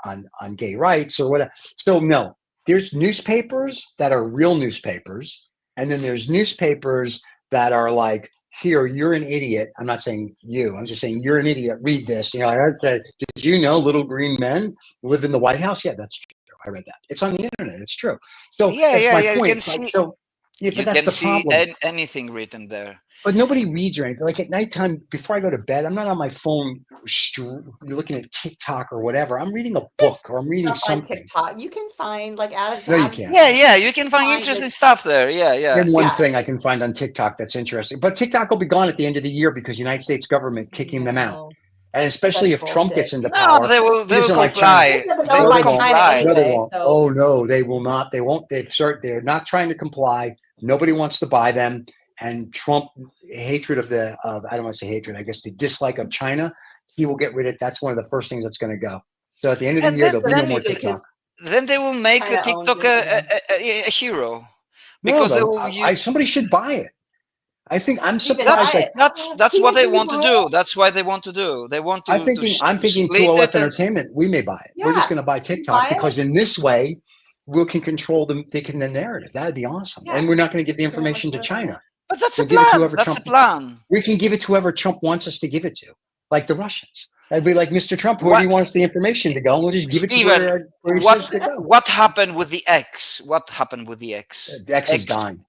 gay rights or whatever. So no, there's newspapers that are real newspapers. And then there's newspapers that are like, here, you're an idiot. I'm not saying you. I'm just saying you're an idiot. Read this. Did you know little green men live in the White House? Yeah, that's true. I read that. It's on the internet. It's true. So that's my point. You can see, but that's the problem. Anything written there. But nobody reads or anything. Like at nighttime, before I go to bed, I'm not on my phone. You're looking at TikTok or whatever. I'm reading a book or I'm reading something. On TikTok, you can find like No, you can't. Yeah, you can find interesting stuff there. Yeah. Then one thing I can find on TikTok that's interesting, but TikTok will be gone at the end of the year because United States government kicking them out, and especially if Trump gets into power. No, they will comply. Oh no, they will not. They won't. They're not trying to comply. Nobody wants to buy them. And Trump hatred of I don't want to say hatred, I guess the dislike of China, he will get rid of it. That's one of the first things that's going to go. So at the end of the year, there'll be no more TikTok. Then they will make TikTok a hero. Because somebody should buy it. I think I'm surprised. That's what they want to do. That's why they want to do. They want to. I'm thinking 2OF Entertainment. We may buy it. Yeah, we're just going to buy TikTok because in this way, we can control the narrative. That'd be awesome. Yeah. And we're not going to give the information to China. But that's a plan. That's a plan. We can give it to whoever Trump wants us to give it to, like the Russians. I'd be like, Mr. Trump, where do you want us the information to go? And we'll just give it to where he says to go. What happened with the X? What happened with the X? The X is dying.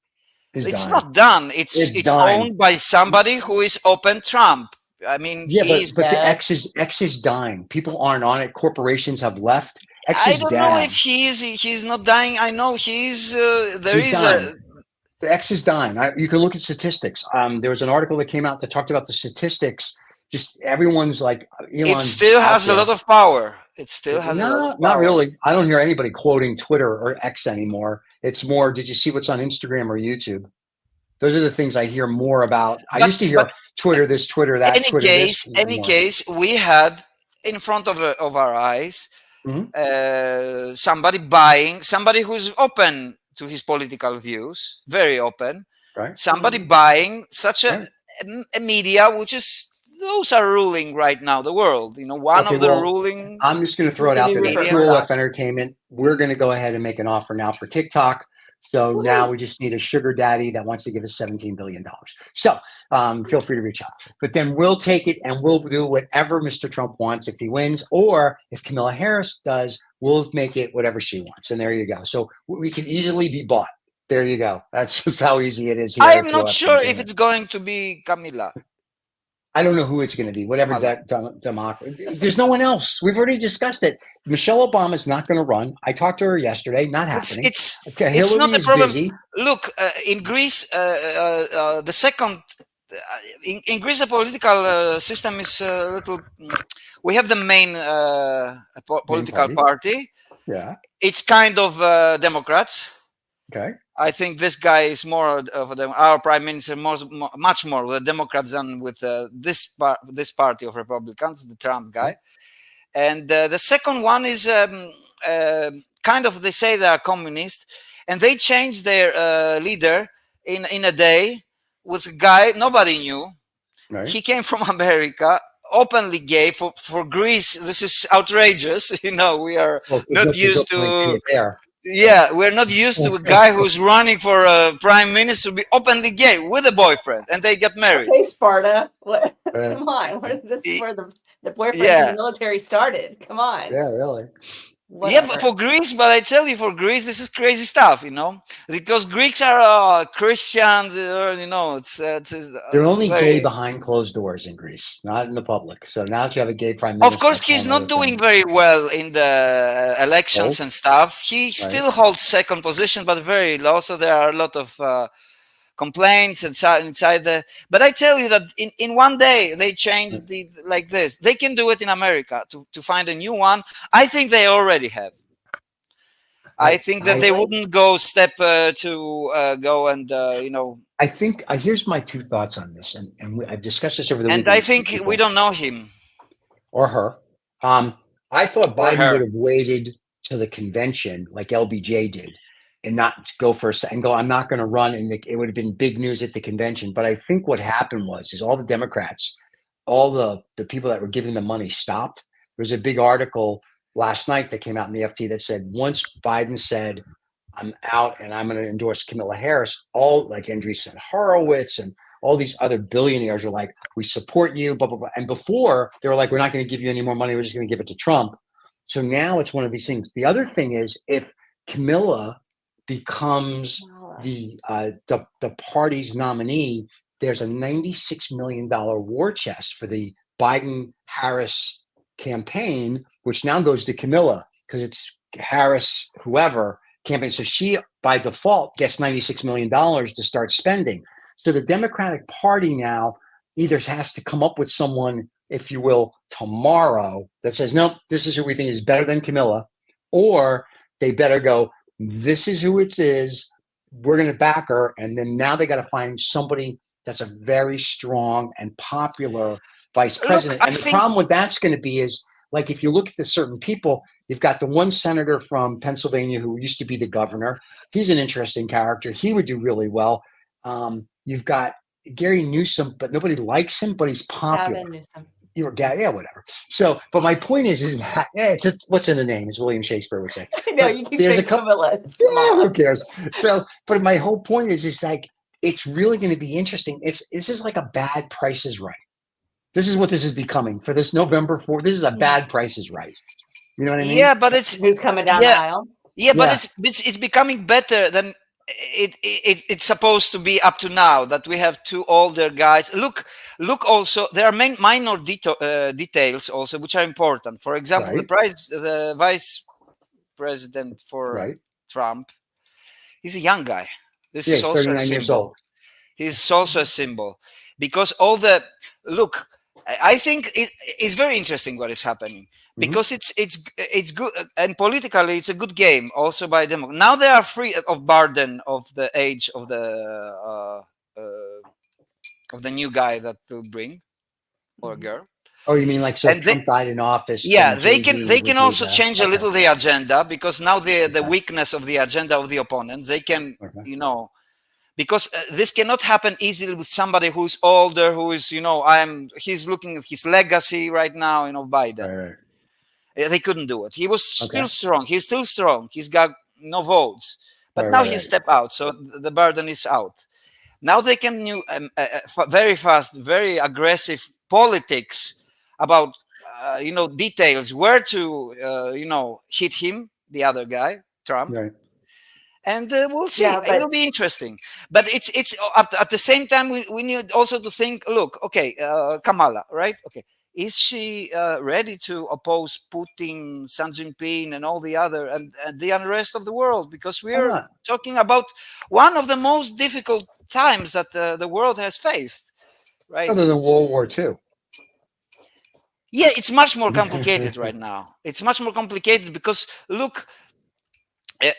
It's not done. It's owned by somebody who is open Trump. I mean, but the X is dying. People aren't on it. Corporations have left. X is I don't know if he's not dying. I know he's the X is dying. You can look at statistics. There was an article that came out that talked about the statistics. Just everyone's like, Elon. It still has a lot of power. It still has a lot of power. Not really. I don't hear anybody quoting Twitter or X anymore. It's more, did you see what's on Instagram or YouTube? Those are the things I hear more about. I used to hear Twitter this, Twitter that. Any case, we had in front of our eyes somebody who's open to his political views, very open. Right. Somebody buying such a media, which is those are ruling right now the world. Ruling. I'm just going to throw it out there. 2OF Entertainment. We're going to go ahead and make an offer now for TikTok. So now we just need a sugar daddy that wants to give us $17 billion. So feel free to reach out. But then we'll take it and we'll do whatever Mr. Trump wants if he wins, or if Kamala Harris does, we'll make it whatever she wants. And there you go. So we can easily be bought. There you go. That's just how easy it is. I am not sure if it's going to be Camila. I don't know who it's going to be. Whatever democracy. There's no one else. We've already discussed it. Michelle Obama's not going to run. I talked to her yesterday. Not happening. It's not a problem. Busy. Look, in Greece, the second in Greece, the political system is a little. We have the main political party. Yeah, it's kind of Democrats. Okay. I think this guy is more of our prime minister, much more with the Democrats than with this party of Republicans, the Trump guy. And the second one is kind of, they say they are communist, and they changed their leader in a day with a guy nobody knew. Right. He came from America, openly gay. For Greece, this is outrageous. We are not used to. Yeah, we're not used to a guy who's running for a prime minister to be openly gay with a boyfriend, and they get married. Hey, Sparta, come on! This is where the boyfriend in the military started. Come on. Yeah, really. Yeah, for Greece, but I tell you, for Greece, this is crazy stuff, because Greeks are Christians, they're only gay behind closed doors in Greece, not in the public. So now that you have a gay prime minister, of course, he's not doing very well in the elections and stuff. He still holds second position, but very low. So there are a lot of complaints inside the. But I tell you that in one day they changed like this. They can do it in America to find a new one. I think they already have. I think that they wouldn't go step to go and I think here's my two thoughts on this, and I've discussed this over the weekend. And I think we don't know him or her. I thought Biden would have waited to the convention like LBJ did, and not go first and go, I'm not going to run. And it would have been big news at the convention. But I think what happened is all the Democrats, all the people that were giving the money stopped. There was a big article last night that came out in the FT that said once Biden said, I'm out and I'm going to endorse Kamala Harris, all like Andreessen Horowitz and all these other billionaires are like, we support you, blah, blah, blah. And before they were like, we're not going to give you any more money. We're just going to give it to Trump. So now it's one of these things. The other thing is if Camilla becomes the party's nominee, there's a $96 million war chest for the Biden-Harris campaign, which now goes to Camilla because it's Harris, whoever campaign. So she, by default, gets $96 million to start spending. So the Democratic Party now either has to come up with someone, if you will, tomorrow that says, nope, this is who we think is better than Camilla, or they better go, this is who it is, we're going to back her. And then now they got to find somebody that's a very strong and popular vice president. And the problem with that's going to be is, like, if you look at the certain people, you've got the one senator from Pennsylvania who used to be the governor. He's an interesting character. He would do really well. You've got Gary Newsom, but nobody likes him, but he's popular. Gavin Newsom. Yeah, whatever. So, but my point is that, what's in the name, as William Shakespeare would say. I know, you keep saying Camilla. Yeah, who cares? So, but my whole point is like, it's really going to be interesting. This is like a bad Price is Right. This is what this is becoming for this November 4th. This is a bad Price is Right. You know what I mean? Yeah, but it's who's coming down the aisle. Yeah, but it's becoming better than it's supposed to be up to now. That we have two older guys. Look. Also, there are minor details also which are important. For example, the vice president for Trump, he's a young guy. This is also 39 years old. He's also a symbol because I think it's very interesting what is happening because it's good and politically it's a good game also by them. Now they are free of burden of the age of the new guy that will bring or girl. Oh, you mean like so Trump died in office? Yeah, they can also change a little the agenda because now the weakness of the agenda of the opponents they can because this cannot happen easily with somebody who's older, who is he's looking at his legacy right now, Biden. They couldn't do it. He was still strong. He's still strong. He's got no votes, but now he stepped out, so the burden is out. Now they can do very fast, very aggressive politics about details where to hit him, the other guy, Trump. Right. And we'll see. It'll be interesting. But it's at the same time we need also to think. Look, Kamala, right? Okay, is she ready to oppose Putin, Xi Jinping, and all the other and the unrest of the world? Because we are talking about one of the most difficult times that the world has faced, right? Other than World War II. Yeah, it's much more complicated right now. It's much more complicated because look.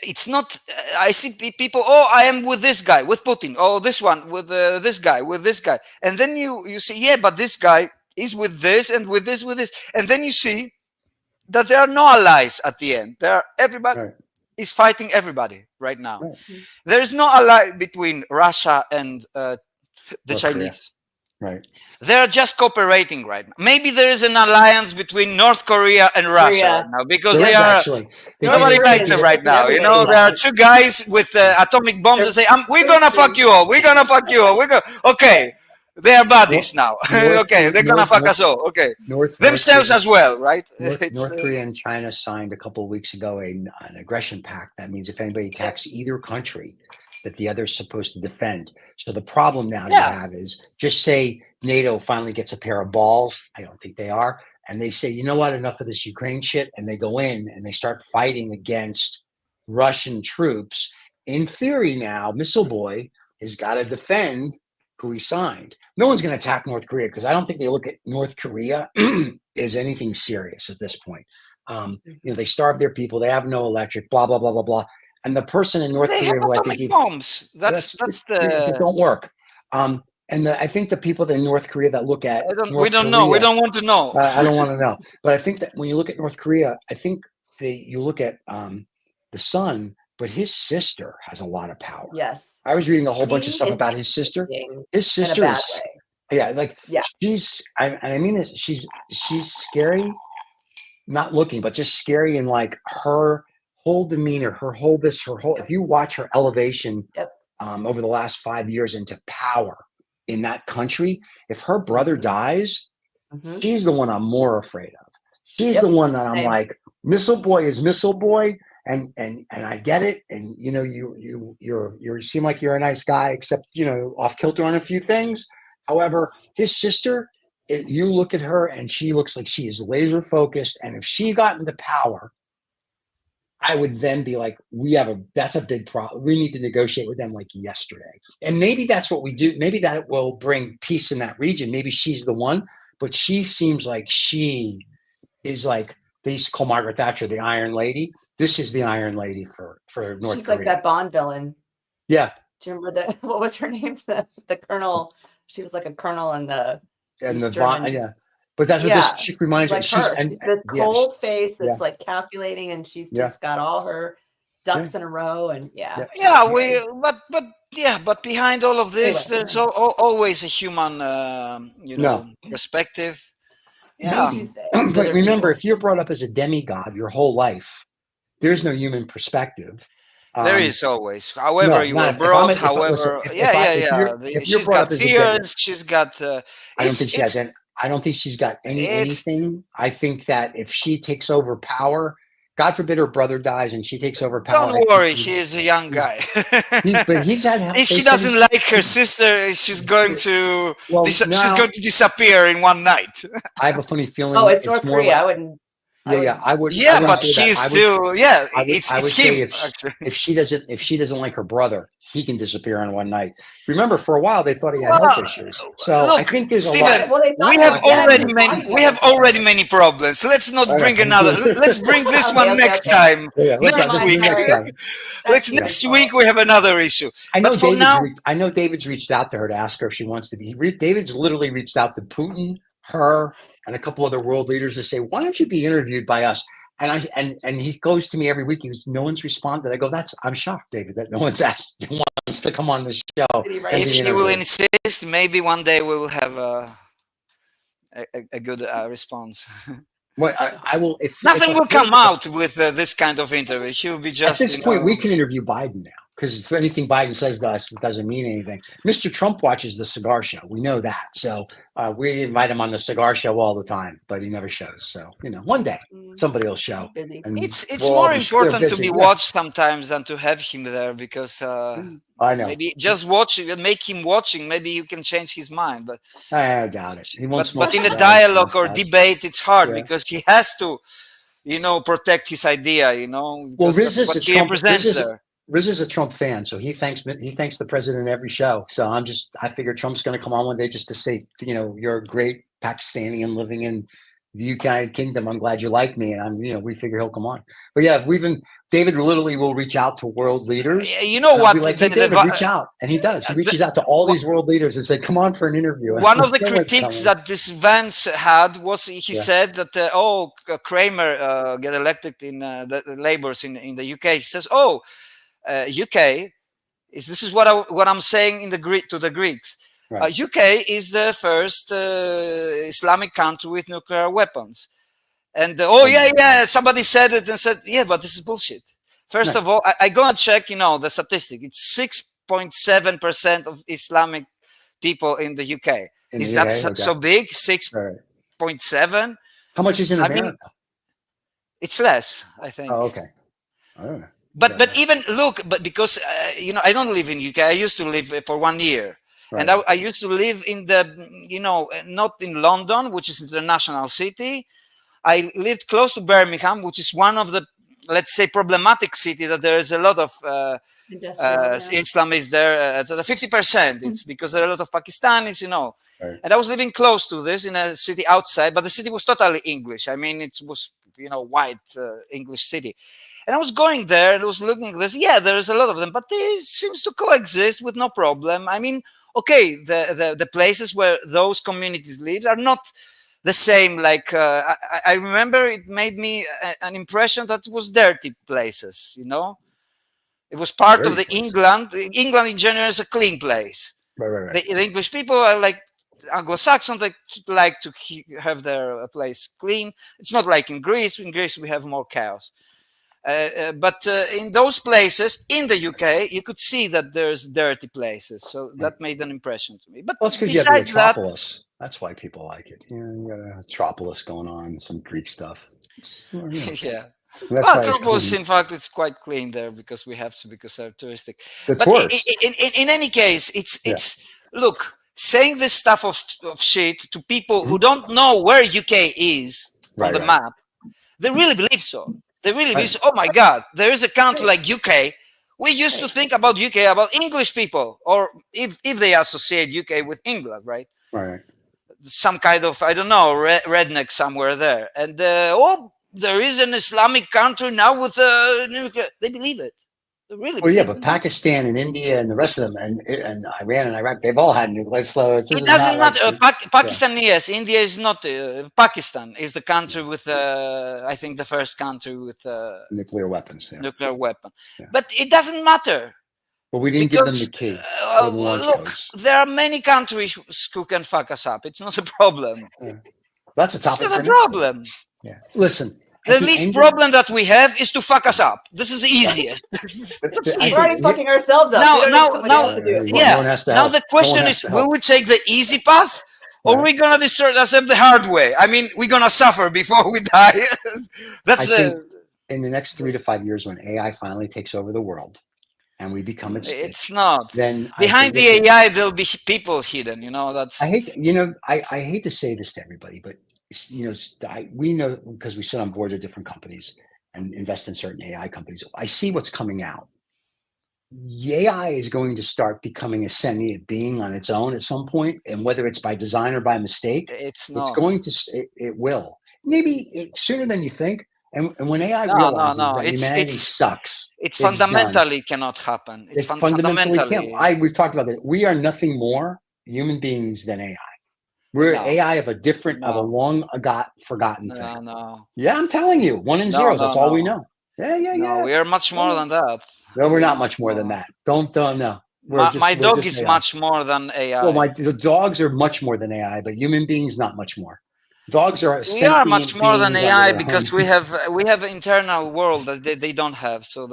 It's not. I see people. Oh, I am with this guy, with Putin. Oh, this one with this guy, and then you see, yeah, but this guy is with this and with this, and then you see that there are no allies at the end. Everybody is fighting everybody right now. Right. There is no ally between Russia and the Chinese. Right. They're just cooperating right now. Maybe there is an alliance between North Korea and Russia right now because nobody likes them right now. There are two guys with atomic bombs that say, "We're gonna fuck you all. We're gonna fuck you all. Okay." They are buddies now. Okay, they're gonna fuck us all. Okay, themselves as well, right? North Korea and China signed a couple of weeks ago an aggression pact. That means if anybody attacks either country, that the other is supposed to defend. So the problem now you have is, just say NATO finally gets a pair of balls. I don't think they are. And they say, you know what, enough of this Ukraine shit. And they go in and they start fighting against Russian troops. In theory now, Missile Boy has got to defend who he signed. No one's going to attack North Korea because I don't think they look at North Korea as anything serious at this point. They starve their people. They have no electric, blah, blah, blah, blah, blah. And the person in North Korea who I think bombs. That's it don't work. I think the people in North Korea that look at we don't know. We don't want to know. I don't want to know. But I think that when you look at North Korea, I think you look at the son, but his sister has a lot of power. Yes. I was reading a whole bunch of stuff about his sister. His sister is, she's, I mean this, she's scary, not looking, but just scary, and like her whole demeanor, her whole, if you watch her elevation over the last 5 years into power in that country, if her brother dies, she's the one I'm more afraid of. She's the one that I'm like, Missile Boy is Missile Boy. And I get it, and you seem like you're a nice guy, except off kilter on a few things. However, his sister, you look at her and she looks like she is laser focused. And if she got into power, I would then be like, that's a big problem. We need to negotiate with them like yesterday. And maybe that's what we do. Maybe that will bring peace in that region. Maybe she's the one, but she seems like she is like, they used to call Margaret Thatcher the Iron Lady. This is the Iron Lady for North Korea. She's like that Bond villain. Yeah. Do you remember what was her name? The colonel. She was like a colonel in the But that's what this chick reminds me. She's this cold face that's like calculating, and she's just got all her ducks in a row, and but behind all of this, there's always a human, perspective. Yeah. But remember, if you're brought up as a demigod your whole life, there's no human perspective. There is always, however you were brought, she's got fears. She's got. I don't think she has any. I don't think she's got anything. I think that if she takes over power, God forbid her brother dies and she takes over power. Don't worry, she is a young guy. If she doesn't like her sister, she's going to she's going to disappear in one night. I have a funny feeling. Oh, it's North Korea. I wouldn't. I would. Yeah, but she's still. It's him. If she doesn't like her brother, he can disappear in one night. Remember, for a while they thought he had health issues. So look, I think there's a lot. We have already many problems. Let's not bring another. Let's bring this one next time. Next week. Next week we have another issue. I know David's reached out to her to ask her if she wants to be. David's literally reached out to Putin, her, and a couple other world leaders to say, why don't you be interviewed by us? And he goes to me every week. He goes, no one's responded. I go, I'm shocked, David, that no one's asked wants to come on the show. If she will insist, maybe one day we'll have a good response. Well, I will. Nothing will come out with this kind of interview. She'll be just. At this point, we can interview Biden now. Because if anything Biden says to us, it doesn't mean anything. Mr. Trump watches the cigar show. We know that. So we invite him on the cigar show all the time, but he never shows. So, one day somebody will show. It's more important to be watched sometimes than to have him there because I know. Maybe just watch it and make him watching. Maybe you can change his mind. But I doubt it. He won't but in a dialogue or debate, it's hard because he has to, protect his idea, Well, Riz is what he represents there. Riz is a Trump fan, so he thanks the president every show. So I figure Trump's going to come on one day just to say, you're a great Pakistani living in the United Kingdom. I'm glad you like me, and we figure he'll come on. But yeah, David literally will reach out to world leaders. You know what? Like, hey, David, reach out, and he does. He reaches out to all these world leaders and said, "Come on for an interview." One of the critiques that this Vance had was he said that Kramer get elected in the Labours in the UK. He says, UK this is what I'm saying in to the Greeks. Right. UK is the first Islamic country with nuclear weapons, and somebody said it and said, but this is bullshit. First of all, I go and check, the statistic. It's 6.7% of Islamic people in the UK. In Is the that UK? so big? Right. 6.7? How much is in I America? mean, it's less, I think. Oh, okay. I don't know. But even look, but because I don't live in UK. I used to live for 1 year, Right. and I used to live in the not in London, which is an international city. I lived close to Birmingham, which is one of the, let's say, problematic city that there is a lot of Islam is there. So the 50%, it's because there are a lot of Pakistanis, Right. And I was living close to this in a city outside, but the city was totally English. I mean, it was, white English city. And I was going there and I was looking at this. Yeah, there is a lot of them, but they seems to coexist with no problem. I mean, okay, the places where those communities live are not the same. Like I remember it made me an impression that it was dirty places. It was part Dirty of the places. England in general is a clean place. Right. The English people are like Anglo-Saxons. They like to have their place clean. It's not like in Greece. In Greece we have more chaos. But in those places in the UK, you could see that there's dirty places. So that made an impression to me. But well, it's because you have the metropolis. That's why people like it. You got a metropolis going on, some Greek stuff. Yeah. Well, Acropolis, in fact, it's quite clean there because we have to, because they're touristic. The but tourists. In any case, it's look, saying this stuff of shit to people who don't know where UK is on the map, they really believe so. They really believe so. Oh my God, there is a country like UK. We used to think about UK, about English people, or if they associate UK with England, right? Right. Some kind of, I don't know, redneck somewhere there. And there is an Islamic country now with nuclear. They believe it. They really. Well, yeah, but Pakistan and India and the rest of them, and Iran and Iraq, they've all had nuclear. So it doesn't matter. Pakistan, yes. India is not. Pakistan is the country with, I think, the first country with nuclear weapons. Yeah. Nuclear weapon. Yeah. But it doesn't matter. But we didn't give them the key. Look, there are many countries who can fuck us up. It's not a problem. Yeah. That's a topic. It's not a problem. Yeah. Listen. The least problem that we have is to fuck us up. This is the easiest. We're already fucking ourselves up. Now the the question is, will we take the easy path, or are we gonna destroy ourselves the hard way? I mean, we're gonna suffer before we die. That's in the next 3 to 5 years, when AI finally takes over the world, and we become it's not. Then behind the AI, there'll be people hidden. That's. I hate. I hate to say this to everybody, but. We know, because we sit on boards of different companies and invest in certain AI companies. I see what's coming out. The AI is going to start becoming a sentient being on its own at some point, and whether it's by design or by mistake, it's going to. It will. Maybe sooner than you think. And when AI realizes that humanity sucks, it's fundamentally cannot happen. It's fundamentally can't. We've talked about that. We are nothing more human beings than AI. We're AI of a long forgotten thing. No. Yeah, I'm telling you, 1 and 0s. That's all we know. Yeah. No, we are much more than that. No, we're not much more than that. Don't no. My dog is much more than AI. Well, the dogs are much more than AI, but human beings not much more. Dogs are. We are much more than AI because we have an internal world that they don't have. So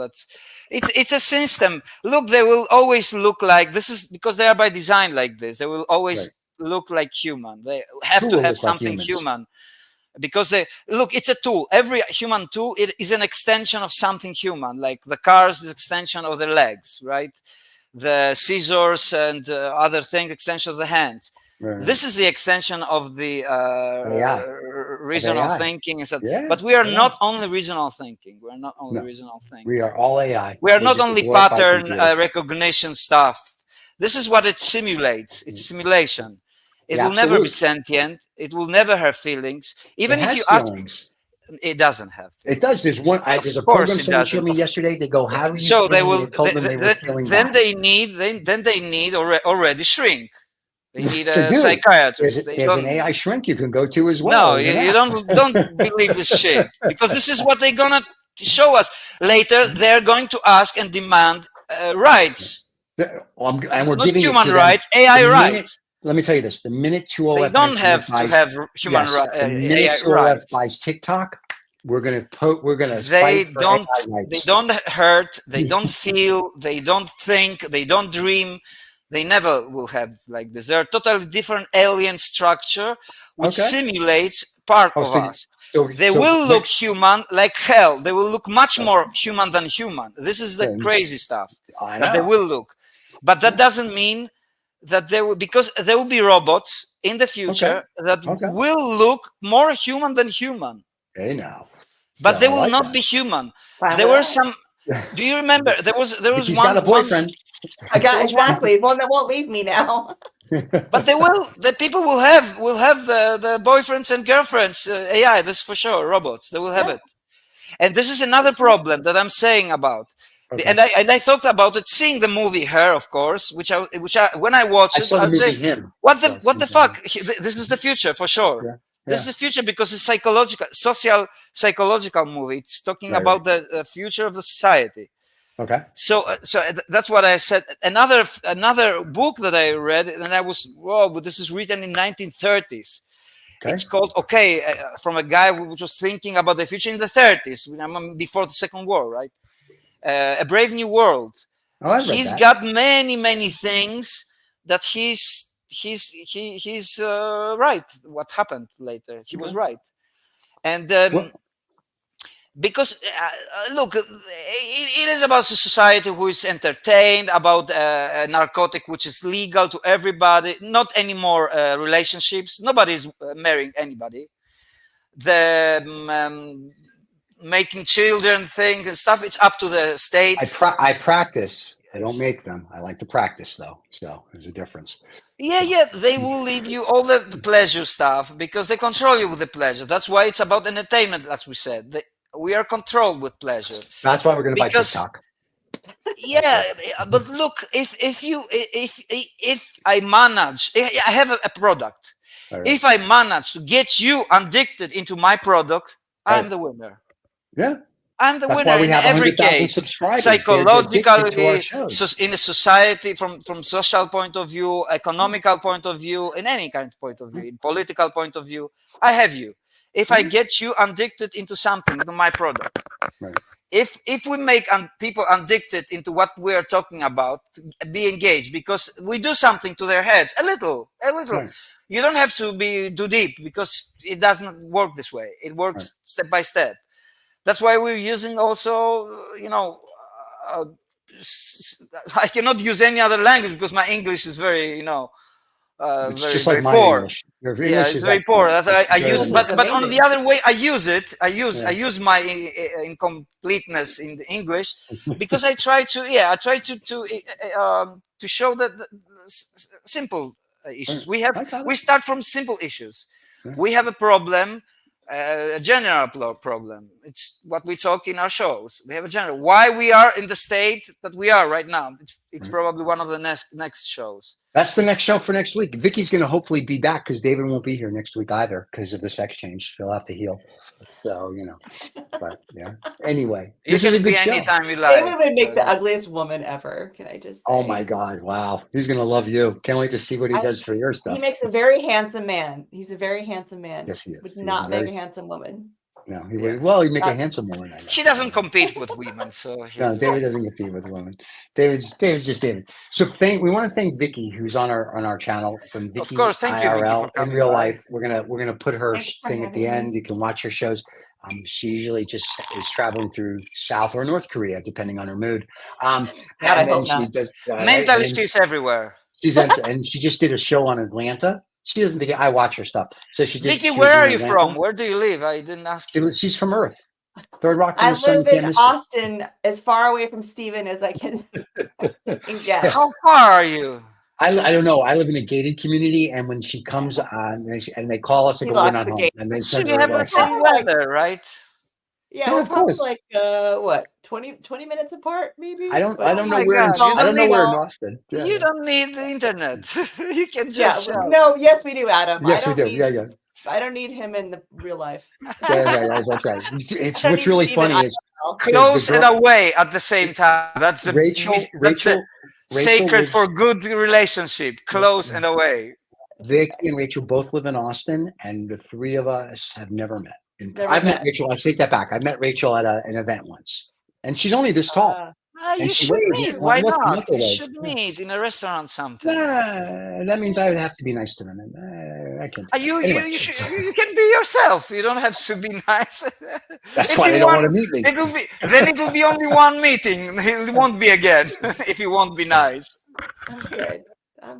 it's a system. Look, they will always look like this is because they are by design like this. They will always look like human. They have to have something human because it's a tool. Every human tool, it is an extension of something human. Like the cars is extension of the legs, right? The scissors and other things, extension of the hands. Right. This is the extension of the reasonable thinking. But we are not only reasonable thinking. We are not only reasonable thinking. We are all AI. We are not only pattern recognition stuff. This is what it simulates. It's simulation. It will never be sentient. It will never have feelings. Even if you ask, it doesn't have feelings. It does. There's a program someone showed me yesterday. They go, "How are you?" So they will. Then they need already shrink. They need a psychiatrist. There's an AI shrink you can go to as well. No, you don't believe this shit because this is what they're gonna show us later. They're going to ask and demand rights. And we're not giving human rights, AI rights. Let me tell you this: the minute 2OF they don't have to have human rights. The minute 2OF buys TikTok, we're gonna They don't hurt. They don't feel. They don't think. They don't dream. They never will have like this. They're a totally different alien structure which simulates part of us. They will look human like hell. They will look much more human than human. This is the crazy stuff that they will look. But that doesn't mean that they will, because there will be robots in the future that will look more human than human. Hey now. But they will not be human. There were some. Do you remember? There was He's one. got a boyfriend. I got exactly one that won't leave me now. But they will. The people will have the boyfriends and girlfriends. AI. This for sure. Robots. They will have it. And this is another problem that I'm saying about. And I thought about it, seeing the movie Her, of course, which I when I watched it, I'd say, what the fuck? This is the future for sure. Yeah. This is the future because it's social psychological movie. It's talking about the future of the society. Okay. So that's what I said. Another book that I read, and I was, whoa, but this is written in 1930s. It's called, from a guy who was thinking about the future in the 30s, before the Second War, right? A Brave New World. He's got many things that he's right. What happened later? He was right, and because look, it is about a society who is entertained about a narcotic which is legal to everybody. Not anymore relationships. Nobody is marrying anybody. The making children thing and stuff, it's up to the state. I practice. I don't make them. I like to practice though. So there's a difference. Yeah, they will leave you all the pleasure stuff because they control you with the pleasure. That's why it's about entertainment, as we said. We are controlled with pleasure. That's why we're going to buy TikTok. Yeah, but look, if I manage, I have a product. If I manage to get you addicted into my product, I'm the winner. Yeah. I'm the winner in every case. Psychologically, in a society, from social point of view, economical point of view, in any kind of point of view, in political point of view, I have you. If I get you addicted into something, into my product, if we make people addicted into what we are talking about, be engaged, because we do something to their heads, a little. You don't have to be too deep because it doesn't work this way. It works step by step. That's why we're using also, I cannot use any other language because my English is very, very poor. It's very poor. I use, but on the other way, I use it. I use my incompleteness in the English because I try to show that simple issues. We start from simple issues. We have a problem. A general problem. It's what we talk in our shows. We have a general. Why we are in the state that we are right now. It's probably one of the next shows. That's the next show for next week. Vicky's going to hopefully be back because David won't be here next week either because of the sex change. He'll have to heal. So, but yeah. Anyway, you can be anytime you like. David would make the ugliest woman ever. Can I just say? Oh my God. Wow. He's going to love you. Can't wait to see what he does for your stuff. He makes a very handsome man. He's a very handsome man. Yes, he is. Would not make a handsome woman. No, he would. Well, he'd make a handsome woman. She doesn't compete with women, so no, David doesn't compete with women. David's just David. So we want to thank Vicky, who's on our channel from Vicky. Of course, thank you, Vicky, for coming in real life. We're gonna put her thing at the end. You can watch her shows. She usually just is traveling through South or North Korea, depending on her mood. And then she does. Mentally, she's everywhere. And she just did a show on Atlanta. She doesn't think I watch her stuff. So Vicky, where are you from? Where do you live? I didn't ask you. She's from Earth. Third Rock from I the Sun. live in Austin, as far away from Steven as I can get. How far are you? I don't know. I live in a gated community, and when she comes on, and they call us, they go, "We're not home." And then you have the same weather, right? Yeah, we're probably like what 20 minutes apart, maybe. I don't know where. I don't know where in Austin. Yeah. You don't need the internet. You can just no. Yes, we do, Adam. Yes, we do. Yeah. I don't need him in the real life. Yeah. Okay. It's what's really funny is close and away at the same time. That's the Rachel sacred for good relationship. Close and away. Vicky and Rachel both live in Austin, and the three of us have never met. I've met Rachel. I take that back. I met Rachel at an event once, and she's only this tall. You should meet. Why not? You should meet in a restaurant, something. That means I would have to be nice to them, and I can't. You can be yourself. You don't have to be nice. That's why they don't want to meet me. It will be only one meeting. It won't be again if you won't be nice. I'm good.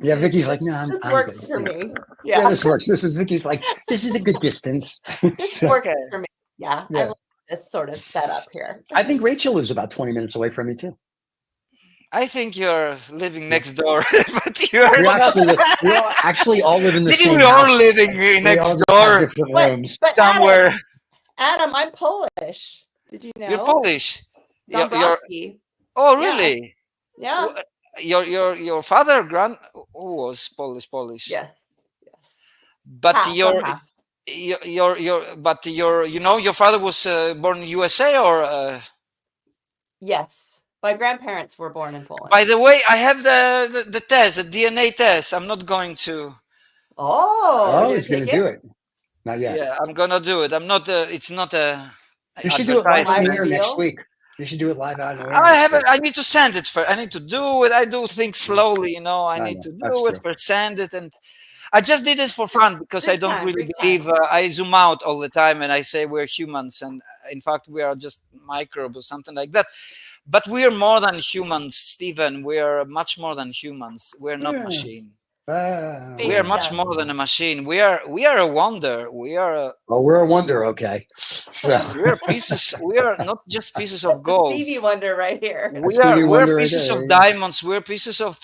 Yeah, Vicky's like, no, this I'm works good. for me. Yeah, this works. This is Vicky's like, this is a good distance. This works for me. Yeah, I like this sort of setup here. I think Rachel lives about 20 minutes away from me too. I think you're living next door, but we actually all live in the same house. We're all living next door, different rooms somewhere. Adam, I'm Polish. Did you know? You're Polish. Oh, really? Yeah. Your father who was Polish. Yes. But your father was born in USA or yes, my grandparents were born in Poland. By the way, I have the test, the DNA test. I'm not going to. He's going to do it. Not yet. Yeah, I'm going to do it. I'm not. It's not a. You should do it live on the air next week. You should do it live on the air. I need to send it first. I need to do it. I do things slowly, I need to do it first, send it, and I just did it for fun because I don't really believe. I zoom out all the time and I say we're humans, and in fact we are just microbes or something like that. But we are more than humans, Stephen. We are much more than humans. We're not machine. We are much more than a machine. We are a wonder. We are. We're a wonder. Okay. So we're pieces. We are not just pieces of gold. Stevie Wonder right here. We're pieces of diamonds. We're pieces of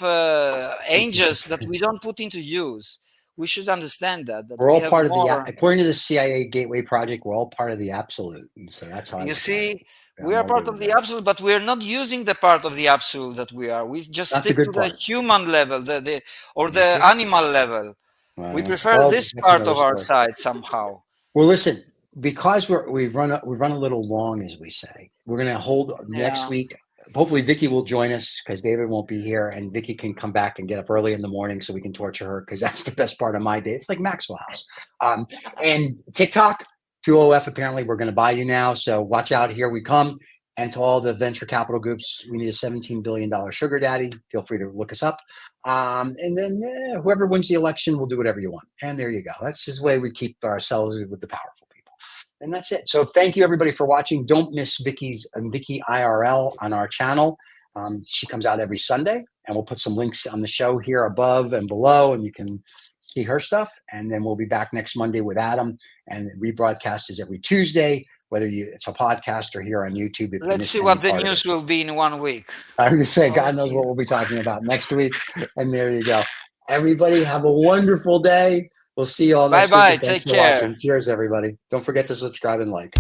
angels that we don't put into use. We should understand that we're all part of according to the CIA Gateway Project, we're all part of the absolute. And so that's how you see. We are part of the absolute, but we are not using the part of the absolute that we are. We just stick to the human level, or the animal level. We prefer this part of our side somehow. Well, listen, because we've run a little long, as we say. We're going to hold next week. Hopefully, Vicky will join us because David won't be here, and Vicky can come back and get up early in the morning so we can torture her because that's the best part of my day. It's like Maxwell House. And TikTok. 2OF, apparently we're going to buy you now, so watch out, here we come. And to all the venture capital groups, we need a $17 billion sugar daddy. Feel free to look us up. And then whoever wins the election will do whatever you want. And there you go. That's just the way we keep ourselves with the powerful people. And that's it. So thank you, everybody, for watching. Don't miss Vicky IRL on our channel. She comes out every Sunday, and we'll put some links on the show here above and below, and you can see her stuff. And then we'll be back next Monday with Adam, and rebroadcast is every Tuesday, whether it's a podcast or here on YouTube. Let's see what the news will be in 1 week. I was going to say, God knows what we'll be talking about next week. And there you go. Everybody have a wonderful day. We'll see you all next week. Bye-bye. Take care. Cheers, everybody. Don't forget to subscribe and like.